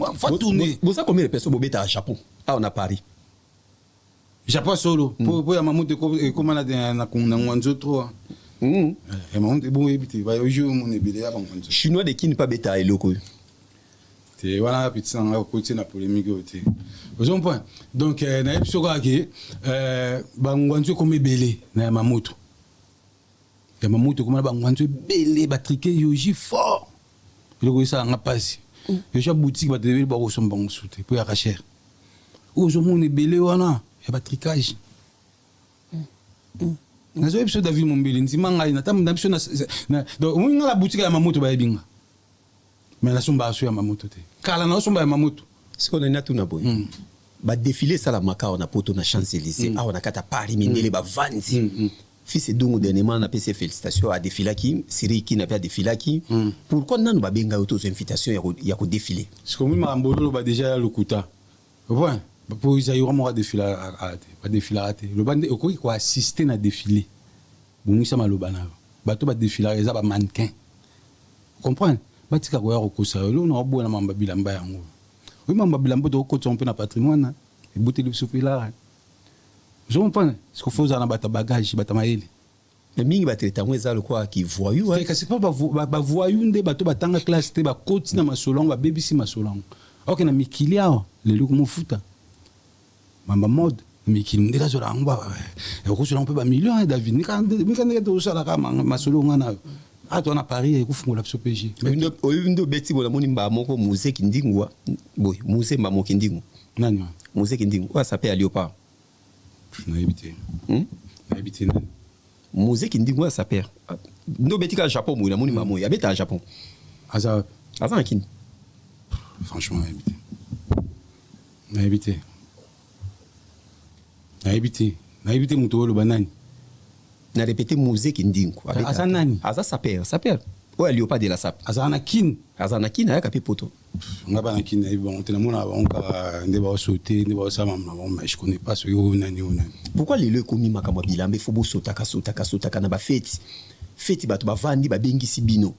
S2: vous ça combien de personnes bobeta à Japon on a Paris
S1: Japon solo pour ya mamutu ko na ngwanzo trop et mamutu bon ebité ba yo mon ebile ya ngwanzo
S2: chinois de qui ne pas beta eloko
S1: te voilà petit en côté na polémique côté au point donc na episode quoi que ba ngwanzo comme ebele na mamutu comme ba ngwanzo ebele ba triquer yoji fort eloko ça nga passe yo ja boutique ba devait ba resomba ngsoute pour ya cher ozo mon ebele wana ya ba tricage na zo episode David Mombele nzima ngai na tamu na biso na donc nga la boutique ya mamutu ba ebinga mais la somba asu ya mamutu te kala na somba ya mamutu
S2: siko na tuna boy ba défilé ça la makao na poto na Champs-Élysées on a kata Paris mindele ba vanzi fils Dungu dernièrement na PC félicitations à défilé qui Siri qui n'a pas défilé qui pourquoi nanu ba benga autos invitation ya ko défiler
S1: siko mi mambolo ba déjà lokuta ouais pour ils aillent vraiment défiler pas défiler le bande oko ko assister na défilé bongi ça malobana bato ba défiler eza ba mannequin comprendre batika ko ya kokosa lo na obona mamba bilamba yango oui mamba bilamba to ko tsompe na patrimoine e bouteille de soufila je comprends ce qu'il faut za na bata bagage bata maele
S2: mais mingi ba traiter moi le quoi qui voyou
S1: c'est pas ba voyou nde bato batanga classe te ba koti na masolongo ba bebisi masolongo ok na mikilia le luku mofuta mamba mode mikili ndela zo la ngba ko so la peu ba million David ni kan to so la kama masolongo na on a Paris et kufungola biso PG
S2: oyindo beti bona moni mba moko musée kindingwa boy musée mba moko kindingu
S1: nani
S2: musée kindingu wa s'appelle Léopard
S1: na habité nani
S2: musée kindingu wa s'appelle ndo beti ka Japon mo na moni mba mo ya beta Japon
S1: asa
S2: kin
S1: franchement na habité muto lo banani
S2: na répéter musée kindingu
S1: asa nani
S2: asa s'appelle oyo Léopard de la Sape
S1: azala na kine
S2: aza na kini ayaka mpe poto
S1: nga bana kine nayebi bango te namona bango kaka nde baosaute nde baosala mamama mais je connais pas soki oyo nani oyo nani
S2: pourquoi lelo ekomi makambo ya bilamba efo bosotaka na bafeti bato bavandi babengisi bino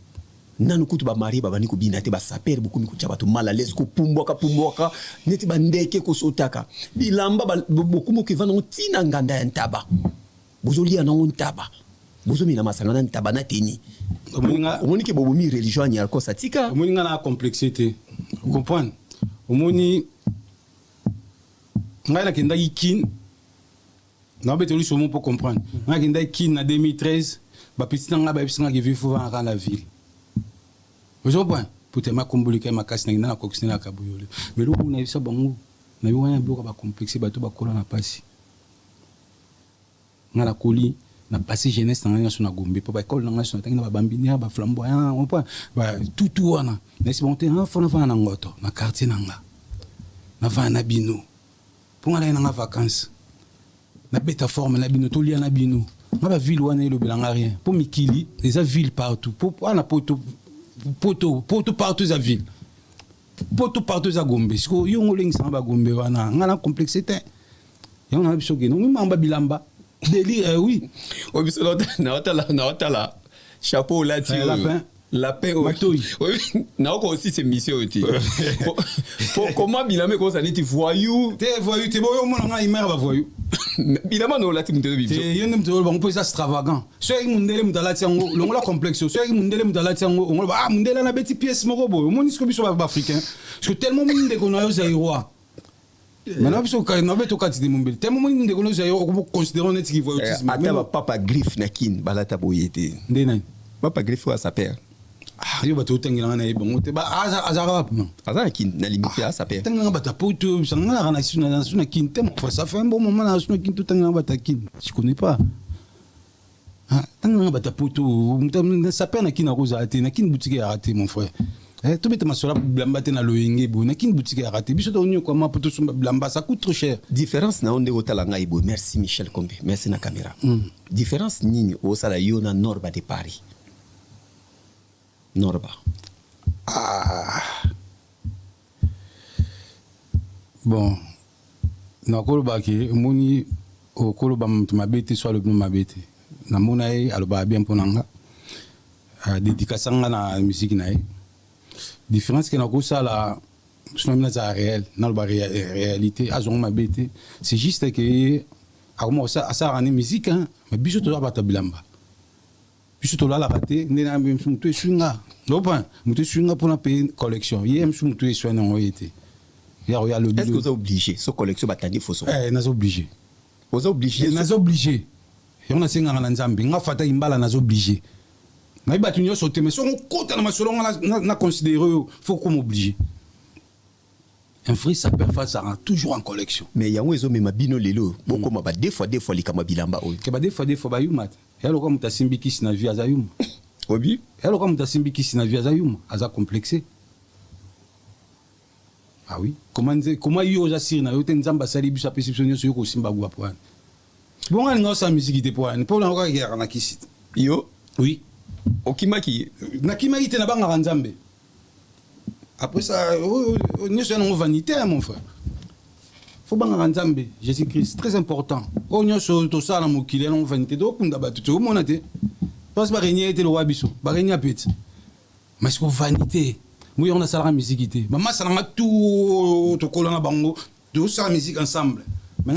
S2: nanu kutu bamarie babandi kobina te basapere bokomi kotya bato mal à l'aise kopumbwaka neti bandeke kosotaka bilamba bokomi okevanda ngo ntina nganda ya ntaba bozolia nango ntaba bozomina masanga na ntaba na teni omoni ke bobomi religion ani alkosa tika
S1: omoni nga na complexité comprendre omoni ngai nakendaki kine nabeteli somo mpo comprendre ngai nakendaki kine na 2013 bapesi na ngai bayebisangaki vi fo vanga na ville ozompoint po te makombolika ye makasi nakenda na kokisine na kaboyole mais loko nayebisa bango nayebi wana biloko bacomplexe bato bakola na pasi nga nakoli na passé jeunesse na nyonso na Gombe po ba école na nyonso na tangi na babambini ba flamboyant on point ba tout wana na si bonté na fona na ngoto na quartier nanga na va na bino pour nga na vacances na beta forme na bino to lia na bino na ba ville wana le bilanga rien pour mikili les villes partout pour na poto partout za ville poto partout za Gombe siko yo ngolengisa ba Gombe wana nga na complexité yo na biso ke no mamba bilamba délire oui
S2: au biso na otala chapeau là tu lapin oui na aussi c'est mission aussi comment bilamba ko ça dit voyou
S1: te boyo mona nga imera ba voyou
S2: bilamba no lati mutelo biso
S1: te yende mutelo bango pesa extravagant so yi mundele mutalati yango longola complexe so yi mundele mutalati yango ongola ba mundele na beti pièce moko boyo moni sko biso ba africain parce que tellement munde ko na yo zairoi maintenant biso ka na beto kati de mumbele tellement munde ko na zairoi ko considérer on est qui voit autisme
S2: ata ba papa griffe na kin balata boyete
S1: ndena
S2: papa griffe wa sa père
S1: yo bato tengela na yebo ngote ba azara pa
S2: azara kin na limite à sa père
S1: tengela bata poto sanga na suna kin tem ça fait un bon moment na suna kin tout tengela bata kin je connais pas tengela bata poto sa père na kin na rosa te na kin boutique a raté mon frère tout bête ma sola blamba te na loyenge bo na kin boutique a raté biso to nyo comment poto sumba blamba ça coûte trop cher
S2: différence na onde otalanga ibo merci Michel Kombe merci na caméra différence nini o sala yo na Norba de Paris Norba.
S1: Bon. Na koloba ke moni o koloba mabete soit le nom mabete. Na mona e aloba bien ponanga. Dédicace na musique na e. Différence que na ko sala na za réel, na ba réalité azon mabete. C'est juste que akomo ça rani musique hein, mais biso to ba tabilamba. Biso to la raté, ndena mtu swinga. Lopan, mtu swinga pour na payer collection. Yem mtu swinga on été.
S2: Est-ce que vous êtes obligé ce collection batani foso?
S1: Nous obligé.
S2: Vous êtes obligé.
S1: Nous obligé. Et on a singa na nzambe, nga fata imbala na obligé. Na ibatu nyo sote mais son kota na masolo na considérer faut comme obligé. Un frère ça perfa ça toujours en collection.
S2: Mais yango ezo mema bino lelo, boko ma ba deux fois likama bilamba oyo.
S1: Ke ba deux fois ba yuma. Et alors comme tasimbi ki na vie azayuma.
S2: Obi?
S1: Et alors comme tasimbi ki na vie azayuma, aza complexé. Ah oui, comment yo jasir na yo te nzamba sali biso perception yo ko simba gwa poane. Bon nga nga sa musique te poane, pour na ko ya na kisite.
S2: Yo?
S1: Oui.
S2: Okimaki
S1: na kimaki te na banga nzambe. Après ça, nous sommes en vanité, mon frère. Faut banga nzambe, Jésus-Christ, très important. Oh nous sommes tout ça na mokile en vanité do kunda batu to monate. Parce que régner était le roi biso, ba régner petit. Mais c'est vanité. Moi on a ça la musique té. Maman ça na tout to kolona bango, tout ça musique ensemble. Mais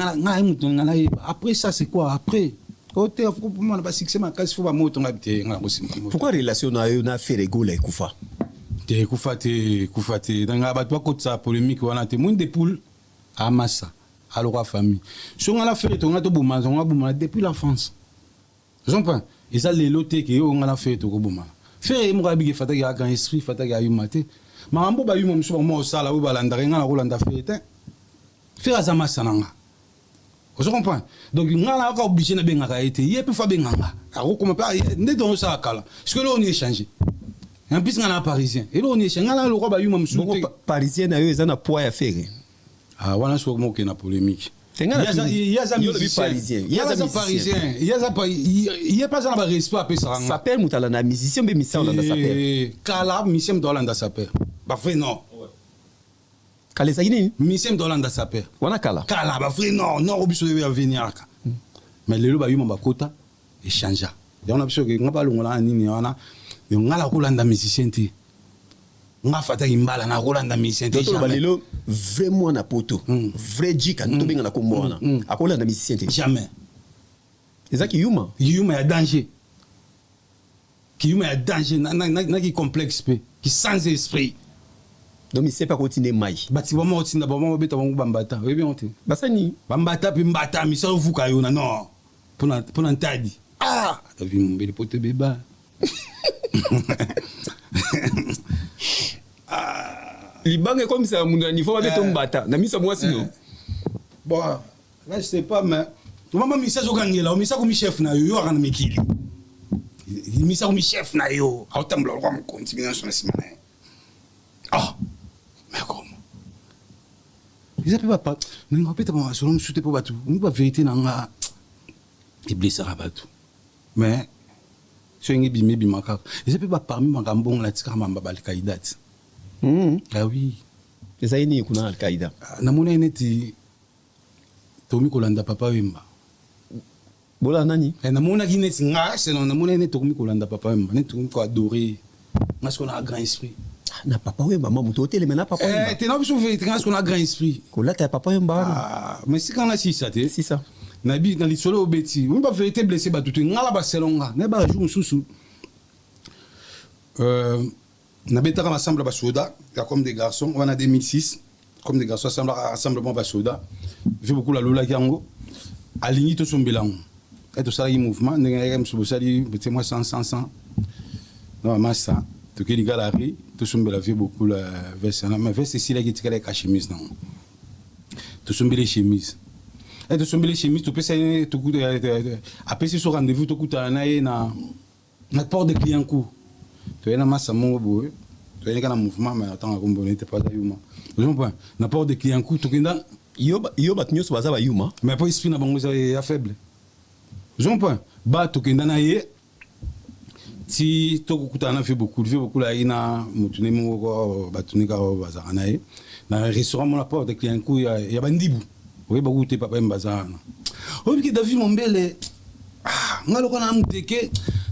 S1: après ça c'est quoi après? Côté faut pour moi na ba succès ma case faut ba moto ngabité nga ko simba.
S2: Pourquoi relation na yo na fait rigolo et kufa?
S1: Te kufate dans la bateau côté ça polémique wana te monde de poule à massa à la famille so ngala fait to ngato buma depuis l'enfance je comprends et ça les lotés que on ngala fait to ko buma faire mo ga bigi fata ga grand esprit fata ga yumate mambo ba yuma mso mo sala bo balanda ngala ko landa fait faire za massa nanga je comprends donc ngala ka obligé na benga ka été yé pe fa benga a ko comme pas ne don ça kala parce que là on est changé. En plus, on a un parisien. Et là, on est chez nous, le parisien
S2: a eu un poids à faire.
S1: Ah, voilà ce qu'on a polémique.
S2: Il y a des parisiens. Il y a des
S1: parisiens. Il y a pas ça dans respect après ça.
S2: Ça perd mutalana musicien mais musicien dans ça perd.
S1: Kala musicien dans ça perd. Bah frère non.
S2: Kala sagini.
S1: Musicien dans ça perd.
S2: Wana kala.
S1: Kala bah frère non obiso de venir. Mais le ba yuma bakota échanger. Et on a besoin que ngaba longola nini wana. Yo ngala kolanda musicien ti. Nga fata imbala na kolanda musicien ti.
S2: Toto balelo vraiment na poto. Vrai jika to benga na kombo wana. Akolanda musicien ti.
S1: Jamais.
S2: Ezaki yuma.
S1: Yuma ya danger. Qui yuma ya danger na qui complexe pe, qui sans esprit.
S2: Donc il sait pas continuer mai.
S1: Bati bama otinda bama beta bangu bambata. Oui bien otin.
S2: Basani
S1: Bambata puis mbata mi sa vuka yo na non. Pour ntadi. Ah, vi mbele pote beba.
S2: Libange comme ça mon niveau avec ton bata. Na misa moi sinon.
S1: Bon, là je sais pas mais maman mi sa zo gangela, mi sa ko mi chef na yo akana mikili. Mi sa ko mi chef na yo. Autamblo kwa mkonti bina sona simana. Ah. Mais comment? Ils appellent pas. Mais on répète pas sur nous shooter pour battre. On pas vérité nanga. Et blessé à battre. Mais sur une bimé bimaka. Ils appellent pas parmi mangambon la tika mamba Al-Qaïda. Ah oui.
S2: Les aïni kuna Al-Qaïda.
S1: Na mona neti Tomi Kolanda papa wemba.
S2: Bola nani?
S1: Na mona gineti nga c'est non na mona neti Tomi Kolanda papa wemba. Neti Tomi ko adorer. Parce qu'on a un grand esprit.
S2: Na papa wemba maman muto hôtel mais na papa wemba.
S1: T'es non sur vérité parce qu'on a un grand esprit.
S2: Kola ta papa wemba.
S1: Ah, mais c'est quand là si ça t'es.
S2: C'est ça.
S1: Nabi dans les solo obeti. On pas vérité blessé ba tout ngala ba selonga. Na ba jour sous. Nabi ta ensemble ba soda, comme des garçons, on a 2006 comme des garçons rassemblement ba soda. Fait beaucoup la lola yango. Aligné tout son bilan. Et tout ça il mouvement, n'engagem sur ça dit petit moi 100. Non, mais ça. Tout que les galeries, tout son bilan fait beaucoup la veste là, mais veste ici là qui tire la chemise non. Tout son bilan chemise. Et tout son bilan chemise, tout peut ça tout coup après c'est sur rendez-vous tout coup na porte de client coup. Tu es na massa mon boy. Tu es dans mouvement mais attends comme bonne pas là yuma. Je comprends. Na porte de client coup tout que
S2: yo bat nyos baza ba yuma.
S1: Mais pas esprit na bango ça est faible. Je comprends. Ba tout que na yé si to kutana fait beaucoup là ina mutune mo batuni ka bazara nae na restaurant mon la porte de client coup ya bandibu oui ba goûter papa mbazana obi ki David Mombele ah ngalo kona muteke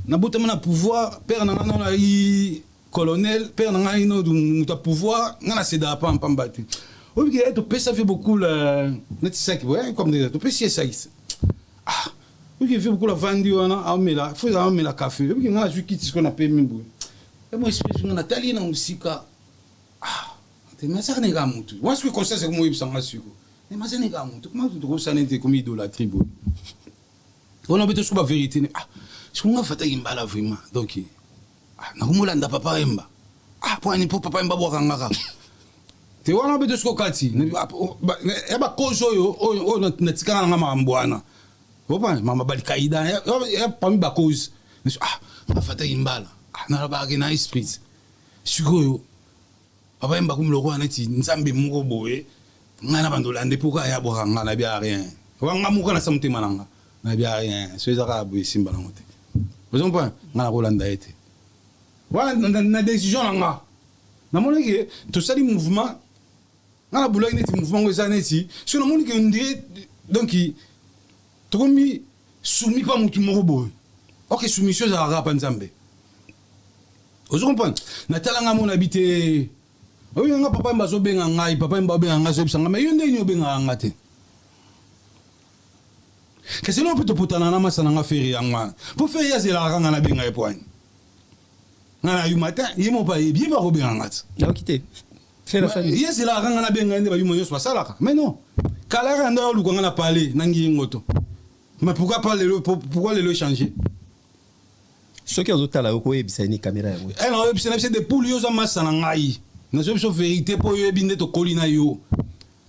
S1: na botama na pouvoir père na i colonel père na ino muta pouvoir ngana seda pa mbati obi ki to pesa fait beaucoup la net ça qui ouais comme des to pesa ça ah oui, il fait beaucoup la vente, il faut la café. Il y a ce qu'on appelle Mimbo. Et moi, je suis en Nathalie, dans musique. Ah, mais ça n'est pas mon tout. Moi, ce que je constate, c'est que moi, je suis en train mais ça n'est pas mon tout. Comment tu trouves ça n'est comme idolâtrie? On a besoin de la vérité. Ah, je suis en train de faire une balle vraiment. Donc, ah, je suis papa Emba. Ah, pour un papa Emba, boire un gars. Tu vois, on a besoin de ce qu'on a dit. Il y a pas de cause, on a dit que on a Opa, mama Al-Qaïda, ya parmi ba cause. Ah, ma fata imbala. Ah, na ba ke na esprit. Sikoyo. Papa imba kum loko anati nzambe moko boye. Ngana bandolande pourquoi ya boka ngana bia rien. Wa ngamuka na samte mananga. Na bia rien. Soza ka boye simba na ngote. Vous comprenez? Ngana kolanda ete. Wa na décision nga. Na mona ke to sali mouvement. Ngana bula neti mouvement ngeza neti. So na mona ke ndire donc Tomi soumis pas mutu moko boy. OK soumission za rapa nzambe. Vous comprenez? Natalanga mon habité. Oui nga papa mbazo benga ngai papa mba benga nga so bisanga mais yonde nyo benga nga te. Que c'est non peut te potana na masana nga feri yanga. Pour faire ya zela ranga na benga epoine. Na yu matin yemo pa bien ba benga nga.
S2: Na okité. C'est la famille.
S1: Ya zela ranga na benga ndeba yu monyo so salaka. Mais non. Kala randa lu ko nga na parler nangi ngoto. Mais pourquoi pas les changer?
S2: Ce qui est au tala oko ebisa ni caméra yango.
S1: Eh non, c'est des poules yo za masana ngai. Na so vérité pour yo ebinde to kolina yo.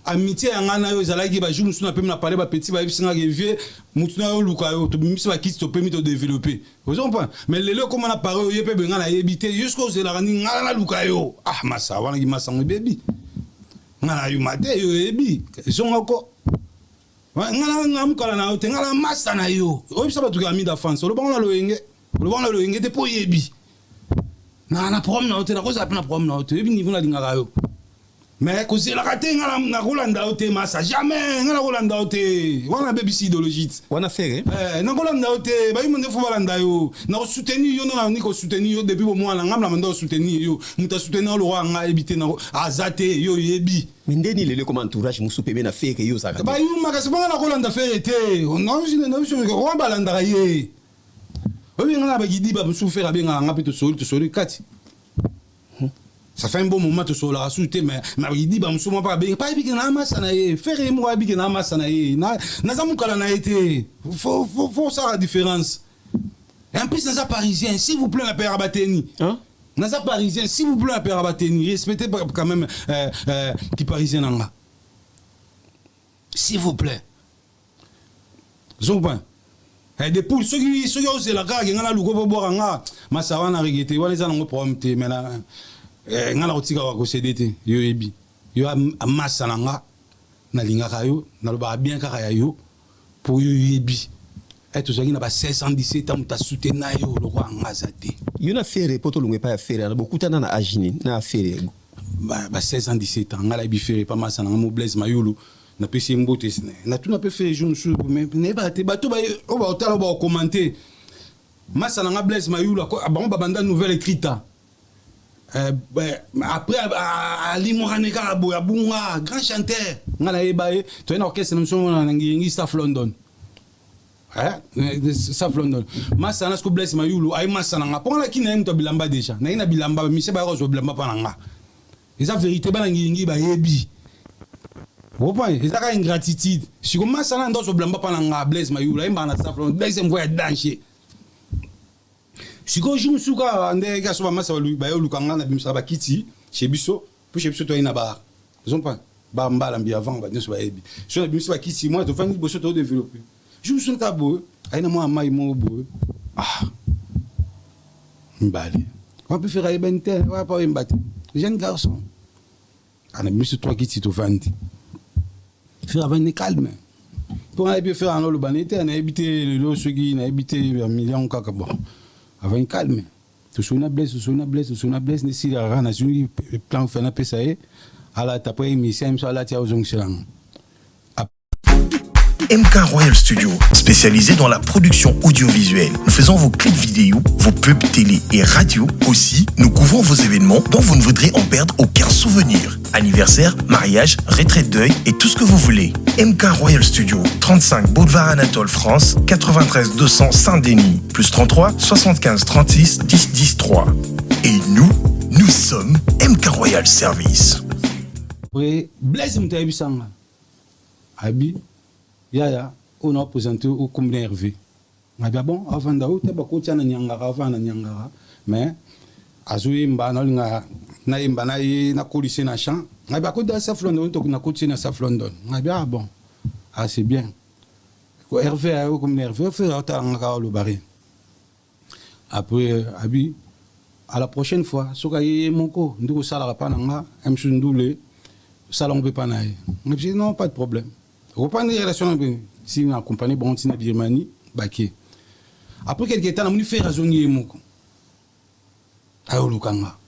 S1: Amitié ngana yo zalaki ba jour musuna pemna parler ba petit ba ebisinga ke vie mutuna yo luka yo to bimisa ba kit to permis de développer. Vous comprenez? Mais les lelo comme on a parlé yo pe benga na ebité jusqu'au zela ni ngana luka yo. Ah masa wana ki masango baby. Ngana yo mate yo ebi. Zonga ko ngala mukala na ote ngala masa na yo oyebisa bato ka mi d'enfance olobanga na loyenge te po yebi na problème na ote na koza pe na problème na ote yebi niveau na lingaka yo mais kozelaka te ngala na kolanda ote masa jamais ngala kolanda ote wana bebisi idéologie
S2: wana fere
S1: na kolanda ote bayi monde fo balanda yo na ko soutenir yo na ni ko soutenir yo depuis au mois na ngamla mando soutenir yo muta soutenir lo nga ebité na azate yo yebi
S2: mindeni lele comme entourage musu pebe na fere yo saka
S1: ba yu makasi banga na kolanda fere te on a usine na biso ko balanda ye obi ngala ba gidi ba musu fere benga nga pito soli kati ça fait un bon moment de se la rassurer mais il dit bah musu moi pas bien na masa na ye fere moi bien na masa na ye na zamu kala na été faut ça la différence et en plus dans ça parisien s'il vous plaît la père Abateni hein dans ça parisien s'il vous plaît la père Abateni respectez quand même qui parisien nanga s'il vous plaît zomba des poules ceux qui osent la gare ngana luko bo boire nga masa wana regretter wala za ngo problème te mais là ngana otika wa kosedete yo ebi yo amasa nanga na lingaka yo na loba bien kaka ya yo pour yo ebi eto zaki na ba 1617 ans ta soutenir yo lo kwa ngazate
S2: yo na fere poto lungwe pa ya fere na bokutana na ajini na fere
S1: ba 1617 ans ngala bi fere pa masa nanga mo Blaise Mayulu na pesi mbote na tout na pe fere jour sur mais ne ba te bato ba o ba otala ba commenter masa nanga Blaise Mayulu ba banda nouvelle écrite après Ali Moraneka Boya Bunga grand chanteur ngala ebaye to ina orchestre nous na ngi South London South London masa na sko Blaise Mayulu ay masa na pour la kina mto bilamba déjà na ina bilamba mi se ba ko bilamba pa nga eza vérité ba ngi ba yebi opa eza ka ingratitude si ko masa na ndo so bilamba pa nga Blaise Mayulu ay mba na South London Blaise mvoya danser siko jour suka ande ga so ba masa ba yo lukanga na bimsa ba kiti chez biso pour chez biso to ina ba ils ont pas ba mbala mbi avant ba nso ba ebi so na bimsa ba kiti moi to fani boso to développer jour sun ka bo aina moi mai mo bo mbali on peut faire ibente va pas mbate jeune garçon ana bimsa to kiti to fandi faire avant ne calme pour aller faire en lo banete na habiter le sogi na habiter million kaka bon avant calme tu souna blesse ne si la rana suni plan fait na pesa e ala tapé émission sur la tia aux ongselang
S5: MK Royal Studio, spécialisé dans la production audiovisuelle. Nous faisons vos clips vidéo, vos pubs télé et radio. Aussi, nous couvrons vos événements dont vous ne voudrez en perdre aucun souvenir. Anniversaire, mariage, retraite deuil et tout ce que vous voulez. MK Royal Studio, 35 Boulevard Anatole France, 93 200 Saint-Denis, plus 33 75 36 10 10 3. Et nous sommes MK Royal Service.
S1: Oui, Blaise Mtaibisanga. Abi Yaya, on a présenté au combiné Hervé. Mais bon, avant d'aller, tu as beaucoup de nyangara, avant de nyangara, mais azui mbana linga na imbana na kolise na champ. Mais beaucoup de South London, tu na kolise na South London. Mais bon, c'est bien. Hervé au combiné Hervé, fait autant le barré. Après, Abi, à la prochaine fois, sokaye moko, ndiko sala pa nanga, msundule, salon pe pa nae. Mais je dis non, pas de problème. Reprendre les relations si on accompagne bon si na Birmanie baké après quelques temps on fait raisonner moko ayo lukanga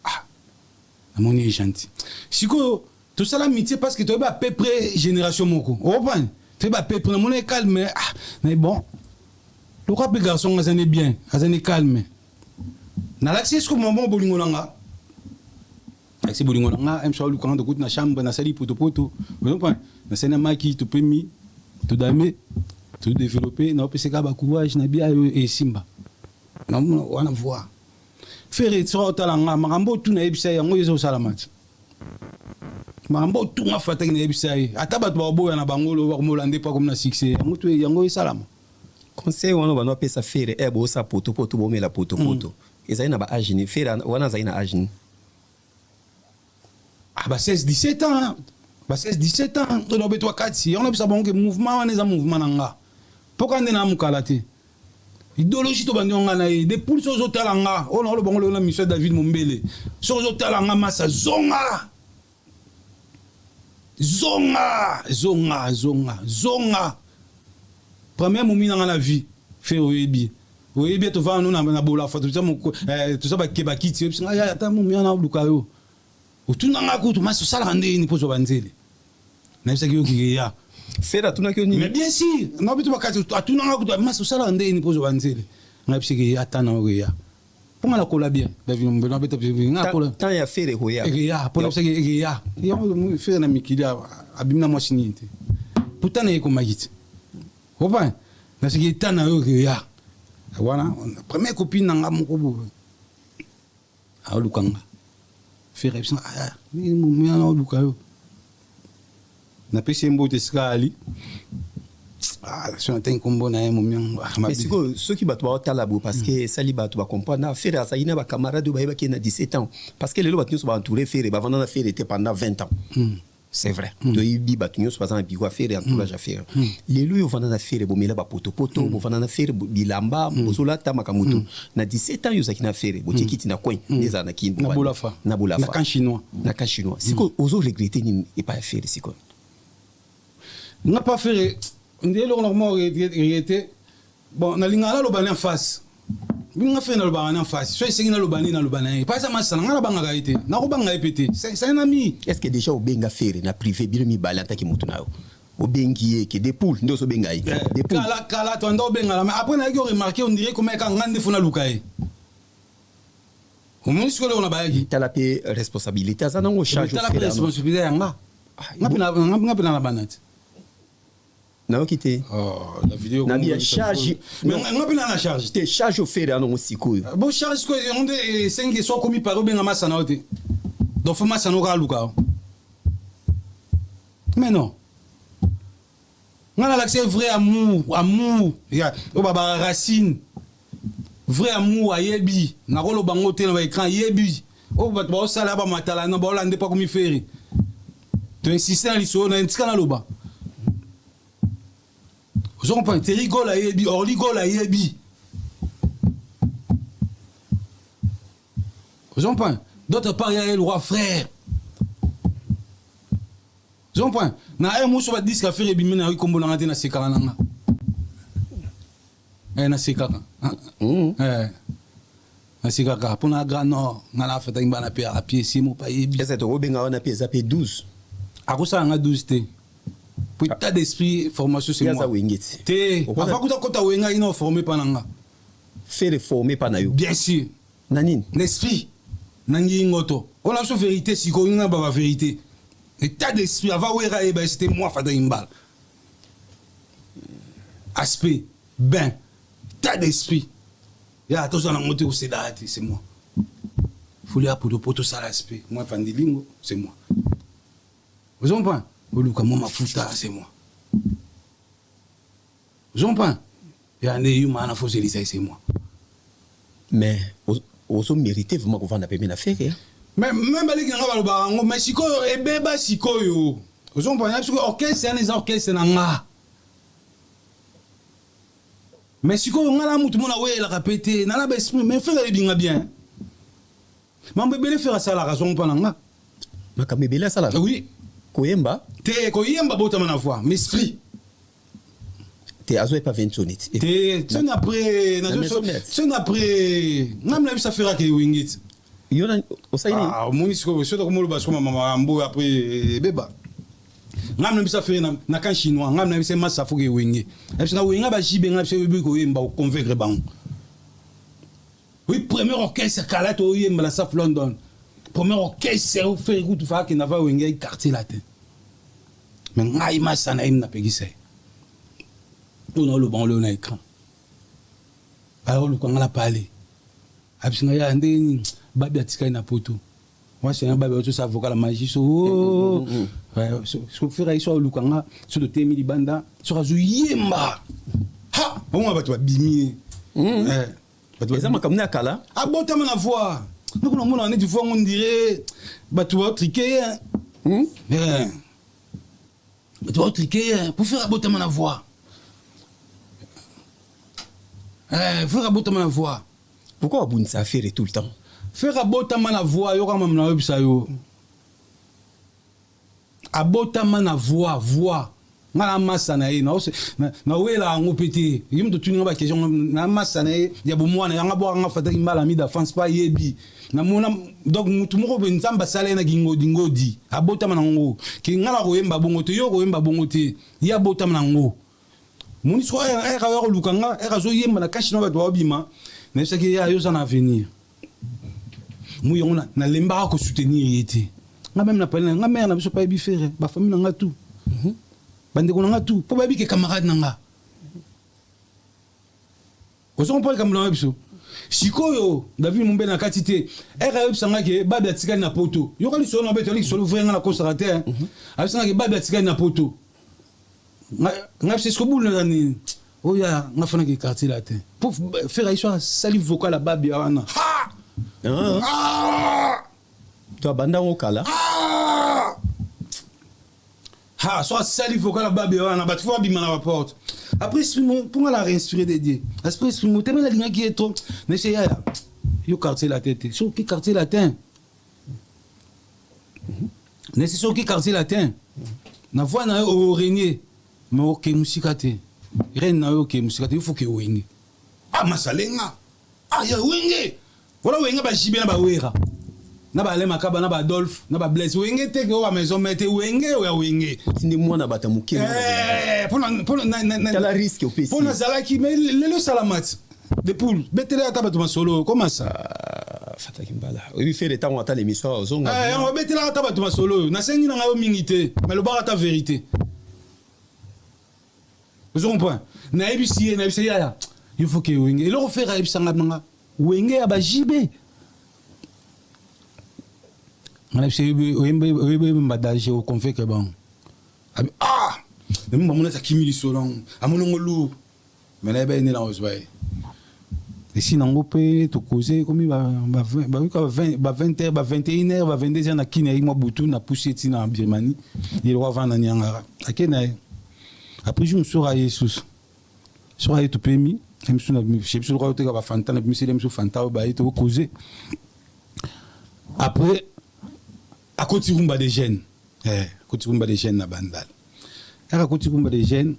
S1: amoni est gentil siko tout ça l'amitié parce que tu es à peu près génération moko reprendre tu es à peu près mon est calme mais bon le rap garçon ça n'est bien ça n'est calme na l'accès comme mon bolingo langa c'est bolingo langa aime ça lukanga de côté na chambre na sali poto na cinéma qui te permis te damer te développer na opese ka ba courage na bia et simba na wana voir faire so talanga makambo tu na ebisa yango yezo salamat makambo tu nga fata na ebisa ata ba to boya na bangolo ba molande pas comme na succès yango esalama
S2: conseil wana ba no pesa faire bo sa poto bo mela poto ezali na ba agini faire wana zaina agini
S1: ba 16 17 ans ba 16 17 ans to no betwa kati on a bisa bon que mouvement wana za mouvement nanga pourquoi ndena mukala te idéologie to bandi nga na des poules so talanga on a le bon le monsieur David Mombele so talanga masa zonga Premier moment dans la vie, faire oyebi. Oyebi to va nous na bola fa tout ça ba kebakiti. Ah ata moment na lukayo. Otuna ngako to maso sala ndeni pozo banzele. Na bisa kiyo kiya.
S2: Fera tuna kiyo ni.
S1: Mais bien sûr, na bitu bakati atuna ngako to maso sala ndeni pozo banzele. Na bisa kiya atana oya. Pour la cola bien, David Mbena beta bien.
S2: Tant ya fere hoya.
S1: Ya, pour la bisa kiya. Ya mo faire na mikila abimna machine. Putain na yeko magiti. Opa, na siki tana yo kiya. Voilà, première copine nanga moko bo. A lukanga. Faire ça ni mo mi na lukayo. Na pesi mbote skali. Ah, je suis un combo na mo mi.
S2: Mais c'est quoi ceux qui battent au talabo parce que sali battu va comprendre faire ça ina ba camarade ba qui na 17 ans parce que les lots battu sont entourés faire ba vendre faire était pendant 20 ans. C'est vrai. De ibi battu sont pas en bigo faire entourage à faire. Les lots vendre na faire bo mela ba poto bo vendre na faire bilamba bozola tamakamuto na 17 ans yo sakina faire bo tikiti na coin des ana kin
S1: na bolafa
S2: na
S1: kan chinois
S2: c'est quoi ozo regretter ni et pas faire c'est quoi
S1: n'a pas fait on dit normalement regretter bon na lingala lo bana en face binga fait na lo bana en face so c'est na lo bana pas ça masana ngala banga gaité na ko banga épété c'est un ami.
S2: Est-ce que déjà au benga faire na privé bilo mi balanta ki mutu nayo au bengi ke des poules ndo so benga yi des poules
S1: kala to ndo benga mais après na yo remarquer on dirait comme quand ngande funa lukaye au moins ce que on a bayagi
S2: tala pe responsabilité ça non charge
S1: tala pe responsabilité nga ngapina na banati
S2: na okite
S1: la vidéo
S2: na bien charge
S1: mais ngapina na charge
S2: te charge au faire non sikoyo
S1: bon charge ko on de 5 so komi par benga masana ote donc faut masana ka luka mais non ngala l'accès vrai amour ya o baba racine vrai amour ayebi na ko lo bango te na écran yebi o ba ba sala ba matala na ba olande pas komi faire tu insistes en liso na ntika na loba. Vous comprenez? Tu rigoles à Yebi, or rigole à Yebi. Vous comprenez? D'autre part, il y a le roi frère. Vous comprenez? Na un mot sur le disque à faire Yebi, mais na combo na na sekara nanga. Na sekara. Na sekara. Pour na grand nord, na la fête imba na à pied, si mo pa Yebi.
S2: Est-ce que tu benga na pied ça fait 12.
S1: À quoi ça nga 12 té? Pour état d'esprit formation c'est moi. Té, avant que tu wenga ino formé pananga.
S2: Faire formé panayo.
S1: Bien sûr.
S2: Nanine.
S1: L'esprit nangi ngoto. On a sur vérité si ko nga ba vérité. État d'esprit avant wera e ba c'était moi fada imbal. Aspect ben état d'esprit. Ya to ça na ngoto c'est date c'est moi. Folia pour de poto ça l'aspect. Moi fandilingo c'est moi. Vous comprenez? Oluka mama futa c'est moi. Vous comprenez? Ya ne yuma na fausse lisa c'est moi.
S2: Mais oso mérité vraiment qu'on va na pemena faire.
S1: Mais même baliki nga baloba ngo mais siko ebeba siko yo. Vous comprenez? Parce que orchestre c'est un orchestre na nga. Mais siko nga la mutu mona we la répéter na la esprit mais faire le binga bien. Mambe bele faire ça la raison pas nga.
S2: Makambe bele ça la.
S1: Oui.
S2: Koyemba
S1: te koyemba bota mana voix mais esprit
S2: te azo pas 20 sonnettes
S1: te c'est après namna bisa fera ke wingit
S2: yona osaini
S1: monisko so ko molo basko mama mbo après beba namna bisa fera na kan chinois namna bisa massa fo ke wingi parce que winga ba jibe ngapse webi ko yemba ko convaincre bang oui premier orchestre kalato yemba la South London. Premier orchestre c'est au fait route fa qui n'ava wengé quartier la tête mais ngai masana im na pegisa on a le bon le na écran alors le quand on a parlé absinga ya ndeni babi atika na poto moi c'est un babi auto ça vocal la magie so ce que faire iso le quand sur le thème libanda sur azu yemba ha on va tu bimi
S2: ça m'a comme na kala
S1: abota na voix. Donc on a dit fois on dirait bah tu vas triquer tu vas triquer pour faire aboter ma voix faire aboter ma voix
S2: pourquoi abun ça faire tout le temps
S1: faire aboter ma voix yo quand même na website yo aboter ma voix ngala massa na ye na wela ngo pété yim to tuninga ba question na massa na ye ya bomwana yanga bo nga fata imbala mi da France pas yebi na mona donc mutu moko be nzamba sala na ngodi abota manango ki ngala ko yemba bongo te yo ko yemba bongo te ya bota manango moni so ay ka yo lukanga ay ka zo yemba na kashi no ba do bima na saki ya yo sana avenir mu yona na lemba ko soutenir yete nga même na pale nga mère na biso pa bi faire ba famille nga tout bande ko nga tout po ba bi ke camarade nga ozo ko comme na biso sikoyo David Mumbe na katité era yebsanga ke babi atikani na poto yo kali solo na beto li solo vrenga na conservateur absanga ke babi atikani na poto nga c'est ce que boule ni oya nga fana ke quartier latin pour faire histoire salive vocale à babi wana
S2: to banda ngokala
S1: ha soit salive vocale à babi wana bat fois bima na porte après pour la réinspirer dédié après mon thème la ligne qui est trop mais c'est yo quartier la tête sur qui quartier latin mais c'est sur qui quartier latin na voix na au régner mais OK musikate reine na OK musikate il faut que wenge ah masalenga ah ya wenge voilà wenge ba jibe na ba wera na ba lema kaba na ba Adolphe na ba Blaise wenge te ko ba maison mete wenge ou ya wenge
S2: tindi mwana bata muke
S1: pour
S2: la risque au PC
S1: pour na zalaki mais le salamat de poule betele ata ba solo comment ça
S2: fataki mbala oui fait le temps ata l'émission zonga
S1: on betele ata ba solo na sengi na ngayo mingité mais le bar ata vérité vous comprenez na ebisi ya il faut que wenge et le refaire ebisanga nga wenge ya ba jibe on a essayé mbadaje au conflit que bon ah même maman ça kimi solon amonongolu mais là ben là osway et si nango pe to causer comme ba 20 21h ba 22h na kine moi butu na pousser tina en Birmanie il va vendre na nyangara akena après je me sera Jesus sera tout permis même si na je suis roi te ba fanta na monsieur dem so fanta ba to causer après à côté rumba des jeunes côté rumba des jeunes na bandal à côté rumba des jeunes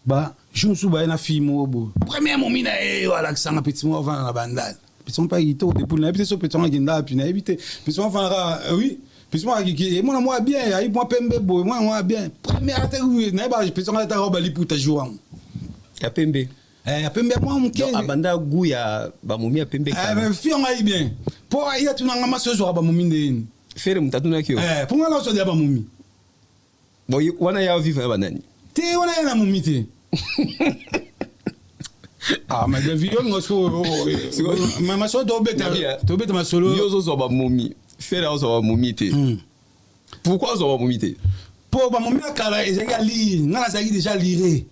S1: ba je me souviens na fille mo bo premier moment na wala sanga petit mo avant na bandal petit on pas ito depuis na petit so petit on ginda puis na éviter petit on fera oui petit moi qui moi bien ai moi pembe bo moi bien premier attaque na ba petit on attaque ba liputa jouant
S2: ya pembe
S1: ya pembe moi mon
S2: donc abanda gu ya ba mumi ya pembe
S1: mais fille on a bien pour ya tunanga maso zo ba mumi ndeni
S2: faire mutatuna kio
S1: pour moi là so dia ba mumi
S2: bon wana ya vivre ba nani
S1: te wana ya na mumi te ah mais le viol ngoso mama so do beta ma solo
S2: yo zo ba mumi faire zo ba mumi te pourquoi zo ba mumi te
S1: pour ba mumi kala ezanga li ngala zaki déjà lire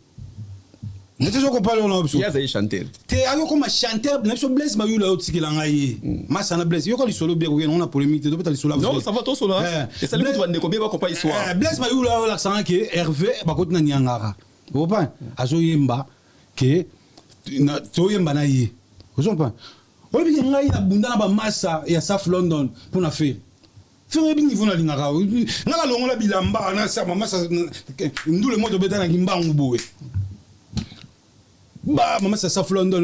S1: mais tu comprends on a
S2: ya zai chanter
S1: te ayo comme chanteur na so Blaise Mayula otikela ngai masa na Blaise yo ko li solo bien on a polémique de beta solo
S2: non ça va tout solo et ça lui doit ne combien va comprendre histoire
S1: Blaise Mayula la sanga que Hervé ba ko na nyangara vous comprenez azo yemba que na to yemba na ye vous comprenez o bi ngai na bunda na ba massa ya South London pour na faire faire bi niveau na lingara ngala longola bilamba na sa massa ndule moto beta na ngimbangu bowe bah maman ça South London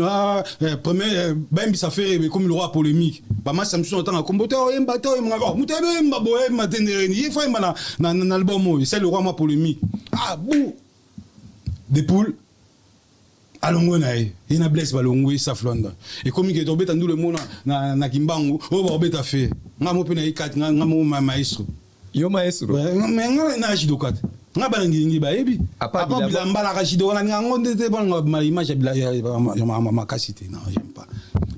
S1: premier ben ça fait comme le roi polémique bah moi ça me sont en combattre embato mutebe mbabo matendere ni faut na album c'est le roi moi polémique ah bou des poules alongo na ina Blaise balongo South London et comme que tobeta ndule mona na kimbangu o ba obeta fait ngamo pe na ikati ngamo maestro
S2: yo maestro
S1: mais ngala na jidokat ngaba ngingi ba yebi apa bilamba la rajido wana ngonde te bon ma image ya ma kasité non j'aime pas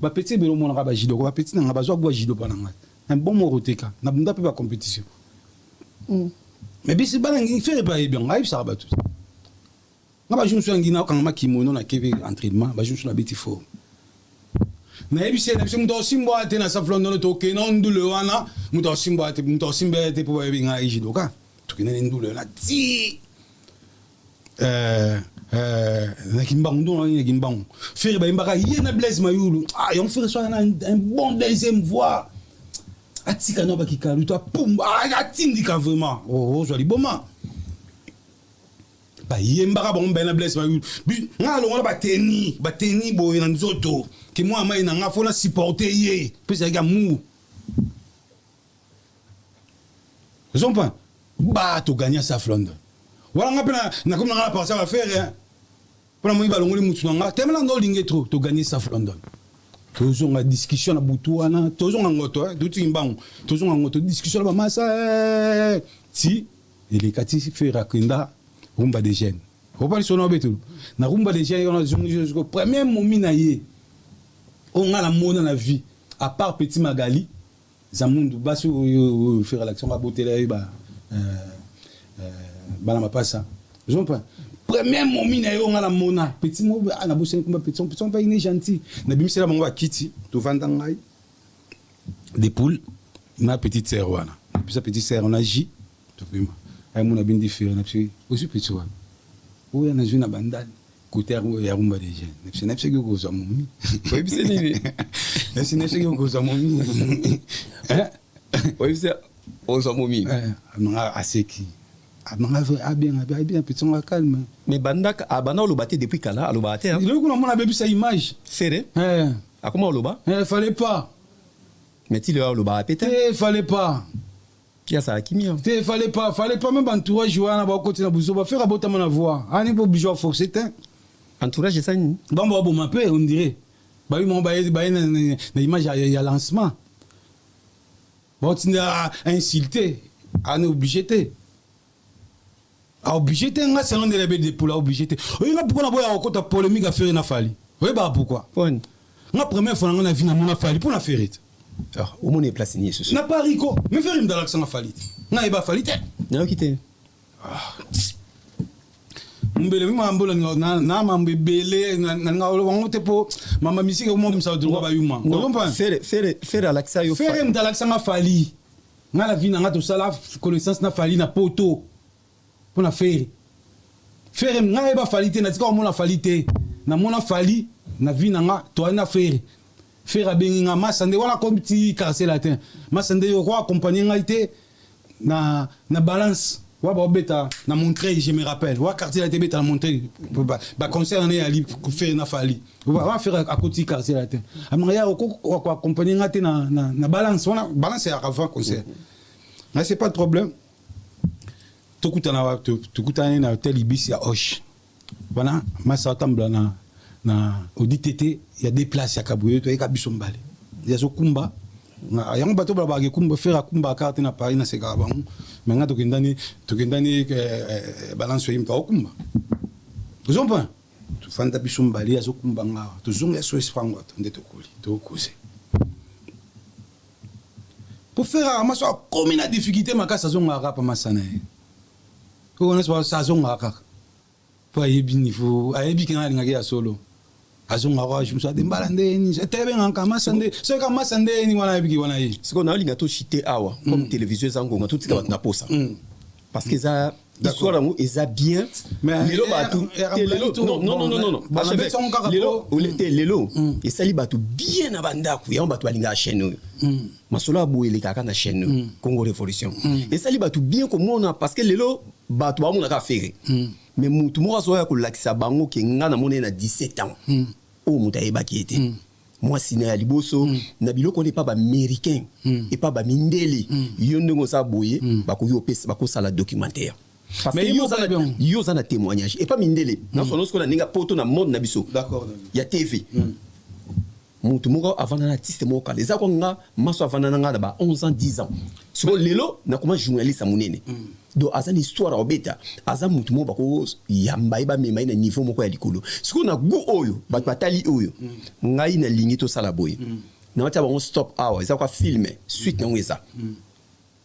S1: ba petit belo mona ba jido ba petit na ba zo gwa jido pa na un bon moroteka na bunda pe ba compétition mais bisi balangi faire pas bien ngai ça ba tout ngaba je me suis ngina quand ma kimono na kebe entraînement ba je me suis na beti fort na ebise na biso simbo ate na South London to ke non ndule wana muto simbo ate po ba yebi ngai jido ka tukine ndule na ti na kimbangu na kimbangu faire ba imbaka yena Blaise Mayulu ah yon faire soit un bon deuxième voix atika no ba kikalu to pumba atindika vraiment oh zo liboma bayembaka bango bana blesse nga longola bateni boye na nzoto ke moi mai na nga fona supporter ye pesa ya mu zompa ba to gagner sa London wala nga pena na comme nga penser à faire pour moi balongoli mutu nga temela ndo linge trop to gagner sa London toujours nga discussion na butu wana toujours nga ngoto dutu imbango toujours nga ngoto discussion ba masa ti il kati faire kenda rumba des jeunes on parle sur betul na rumba des jeunes on a jusqu'au premier moment na ye on a la mona na vie à part Petit Magali zamundu basu faire l'action ba botela ba bana mapasa je pas premier moment na yo on a la mona petit mo na bosen comme petit pas il est gentil na bimisela bango ba kiti to vanda ngai des poules na petite sœur wana puis sa petite sœur on a J to prima ay mon abin différent na psi aussi petit wana ou ya na juna bandal côté ya rumba des jeunes na psi ko za momi oui c'est ni na psi na psi ko za momi
S2: oui c'est oza momi
S1: na aseki bien petit on calme
S2: mais bandaka abana lo baté depuis kala alo baté hein
S1: le ko na mona bebi sa image
S2: serré a comment lo ba
S1: fallait pas
S2: mais tu le ba pété
S1: fallait pas
S2: qui a ça kimia
S1: fallait pas même entourage wana ba côté na buzo ba faire abota na voix ani pas obligé forcer
S2: entourage ça ni
S1: bon bon m'appelle on dirait ba oui mon ba na image ya lancement bon tu n'as insulté on est obligé obligé nga selon de la bête pour la obligé oui nga pourquoi na boya okota polémique à faire na fali oui bah pourquoi nga première fois nga na vie na mona fali pour na faire
S2: au monde est placé ni ce
S1: na pas rico mais faire une dalak na fali nga eba fali te
S2: na okité
S1: mbele mi mambola na mambele na nga wango te po mama misike mo msa droit ba yuma
S2: faire alaxa yo
S1: faire une dalak na fali nga la vie na nga to sala connaissance na fali na poto pour na faire nga eba fali te na tika mo na fali te na mona fali na vie na nga to na faire abengi nga masande wala comme ti casser la terre masande yo ko accompagner nga ite na balance wa ba beta na montrer je me rappelle wa quartier la te beta na montrer ba concerné ali faire na fali wa faire à côté casser la terre amna ya ko accompagner nga te na balance wana balance ya avant concert mais c'est pas de problème tukutana na hotel Ibis ya Osh wana masa tambla na auditete il y a des places ya Kabouye to eka bisombale ya zokumba yango bato ba ke kumba faire kumba carte na Paris na seka ba menga tokendani balance yim pa kumba zompa tu fanda bisombale ya zokumba nga to zonga so espango nde tokoli to kose pour faire maso comme une difficulté makasa zonga rapa masana on est pas ça zonga kaka pour yebi niveau ayebi kinga ngaki ya solo azonga kwa je me suis dit mbalande ni tebe ngaka masande so ka masande ni wana yebi wana yi
S2: siko na linga to chité awa comme télévision zango nga tout tika na posa parce que ça l'histoire ngo eza bien lelo batu non lelo et sali batu bien na bandaku ya batu alinga chaîne masolo aboyele kaka na chaîne Congo Révolution et sali batu bien komona parce que lelo batu ba mona ka faire mais mutu mo azoya ko lakisa bango ke nga na mona na 17 ans o muta eba ki était moi sina ya liboso na biloko ne pas ba américain et pas ba mindeli yondongo sa boye ba ko yo pesa ba ko sala documentaire parce que yo za na témoignage et pas mindeli na sono ko na ninga poto na monde na biso
S1: d'accord
S2: ya TV mutu moko avant na artiste moko les akonga maso avant na nga ba 11 ans 10 ans so lelo na comment journaliste amunene do azan histoire obeta azan mutu mo bako yamba iba mema ina niveau moko ya likolo siko na gu oyo batali oyo ngai na lingi to sala boy na wata ba stop hour za kwa filmer suite na ngeza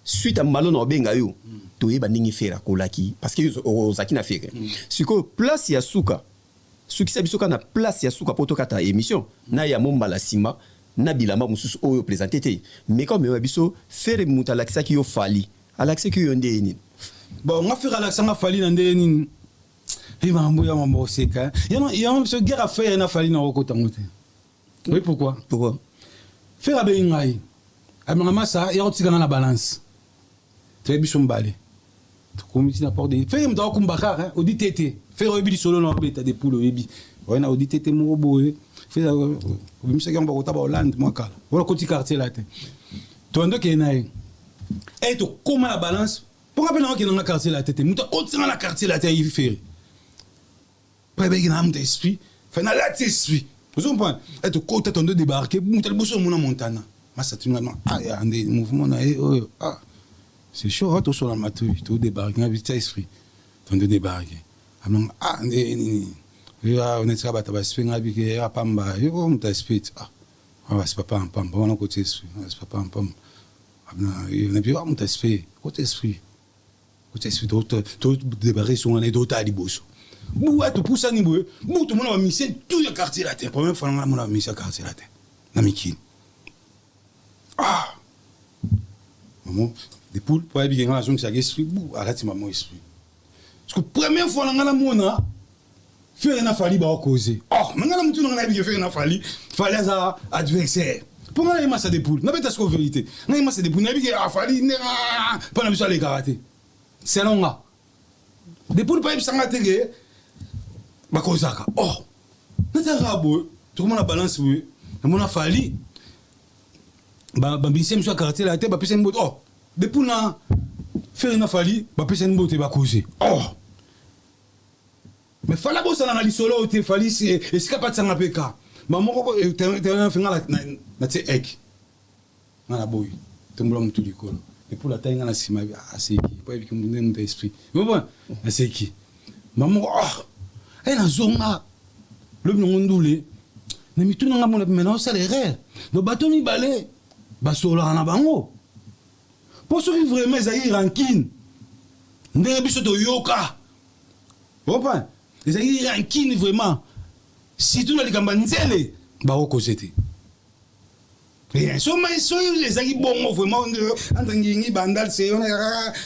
S2: suite a malona obenga yo to yeba ningi fera kolaki parce que ozaki na fera siko place ya suka suki sabisoka na place ya suka poto kata émission na ya mombala sima na bilamba mususu oyo présenté te mais comme yo biso faire muta lakisa ki yo fali alaxe ki yo ndeni
S1: bon on va faire alaxe nga fali na ndeni il va mboya mambo seka il ce guerre à faire na fali na okota ngote oui pourquoi faire abe ngai amama ça ya otika na balance très biso mbale Comme si n'importe quoi. Fais m'dao kumbakar, hein. Odi tété. Fais obi di solo na beta des poules obi. Ouais na odi tété mo boé. Fais ça. Obi m'saki on bakota ba Hollande moi kala. Voilà côté quartier là té. Tondo ke na e. Et to comment la balance? Pour rappeler que dans la quartier là té. Muta côté dans la quartier là té y faire. Prebe ki na m'ta esprit. Fait na la esprit. Vous comprenez? Et to côté tondo débarquer. Muta le bosso mon montana. Ma ça tu normalement. Ah y a un mouvement na ah. C'est chaud, tu sur la matou, tu débarques, tu as vite esprit, tu débarques. On est là, tu vas se faire un peu de pamba, on t'a esprit. Ah, c'est pas un pamba, on a côté esprit, c'est pas un pamba. On a pu voir mon esprit, côté esprit, tu débarques sur un édota à l'ibos. Bouah, tu pousses à niveau, bouh, tout le monde a mis tout le quartier là, la première fois, on a mis le quartier là, Namikin. Ah, maman. Des poules, pour aller bien dans la zone, c'est l'esprit, bouh, arrête maman esprit. Parce que première fois, on a la mona, faire un affali, bah, causer. Oh, mais on a tout, on a bien fait un affali, fallait ça adversaire. Pour moi, il y a ça des poules, n'a pas de la vérité. On a ça des poules, on a bien affali, pas la besoin de les karaté. C'est long là. Des poules, pas besoin de les bah, cause ça. Oh, n'a pas de tout le monde a balance, oui. On a fallu, bah, bien, monsieur a karaté la tête, bah, puis c'est une botte. Oh. Depuis na faire une affaire, bah personne ne peut pas causer. Oh, mais fallait que ça n'allait solo, tu fallait c'est capable de s'en appeler car. Maman, tu as fait na te ek. Na la boy, tu me l'as tout du col. Et pour la taille na la cima, ah c'est qui? Pas avec mon esprit. Mais bon, c'est qui? Maman, ah, elle a zonga. Le nom doulé. Mais tout n'a pas mon maintenant ça les rêves. Le bâton ni balai, bah sur la na bango. Pour ceux qui vraiment ils rancune, ndenge biso to yoka. Bon pas, ils rancune vraiment. Si tu n'as les cambanzele, bah au cosete. Et so les aïe bon vraiment en bandal c'est on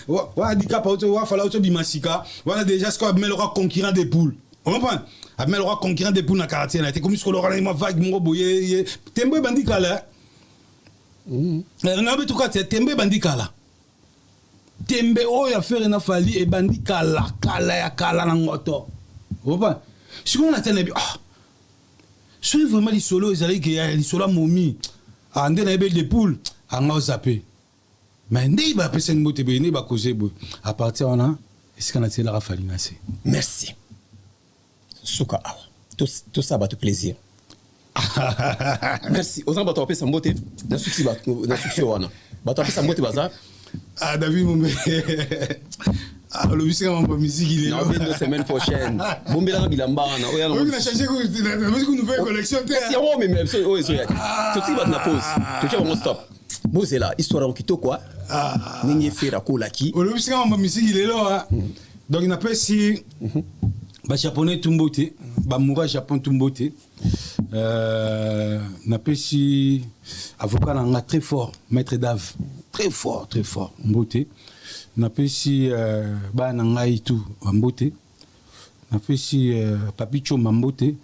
S1: wa handicap auto wa fala auto bimasika, voilà déjà ce qu'on appelle le concurrent des poules. On comprend? Appelle le concurrent des poules na quartier là, t'es comme si on aurait ma vague mo boye, tembe bandika là. Na betu ka tembe bandikala. Tembe oya faire na fali e bandikala kala ya kala na ngoto. Opa. Si on a tellement ah. Si vraiment les solos ils allaient que les solos momi. Ande na belle de poule, anga zappé. Mais ndé ba pesen moté be né ba causer bo. À partir on a est-ce qu'on a tiré la fali nasé.
S2: Merci. Souka. Tout ça va te plaisir. Merci. Aux gens bato mbote na succès wana. Bato apesa mbote baza.
S1: Ah David Moumbe. Ah le musique en musique il est là.
S2: La semaine prochaine. Bombela bilamba na.
S1: On a changé une nouvelle collection.
S2: Si on mais même so tout ça na pause. Tu vas stop. Bozela histoire en kitoko quoi. Ningi fera ko laki.
S1: Le musique en musique il est là. Donc il appelle si ba japonais tumbote, ba moura japon tumbote. N'appelle si avocat nga très fort, maître Dave, très fort, mbote. N'appelle si ba nga itu mbote. N'appelle si papicho mbote.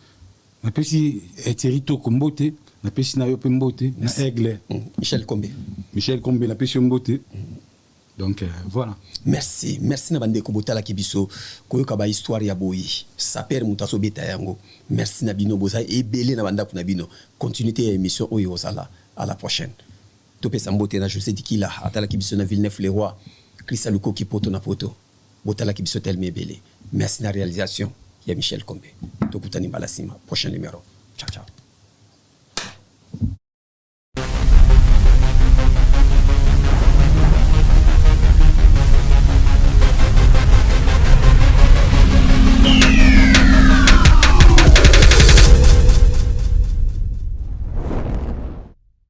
S1: N'appelle si eterito mbote. N'appelle si na yo mbote, na aigle.
S2: Michel Kombe,
S1: n'appelle si mbote. Donc voilà.
S2: Merci na bande ko botala kibiso koyoka ba histoire ya boyi. Saper mutaso beta yango. Merci na bino boza ebele na banda kuna bino. Continuité ya émission oyo osala. À la prochaine. Topé sambote na José Dikila atala kibiso na Villeneuve-les-Rois. Christa Luko kipoto na poto. Botala kibiso telme ebele. Merci na réalisation ya Michel Kombe. Tokutani balasima. Prochain numéro. Ciao ciao.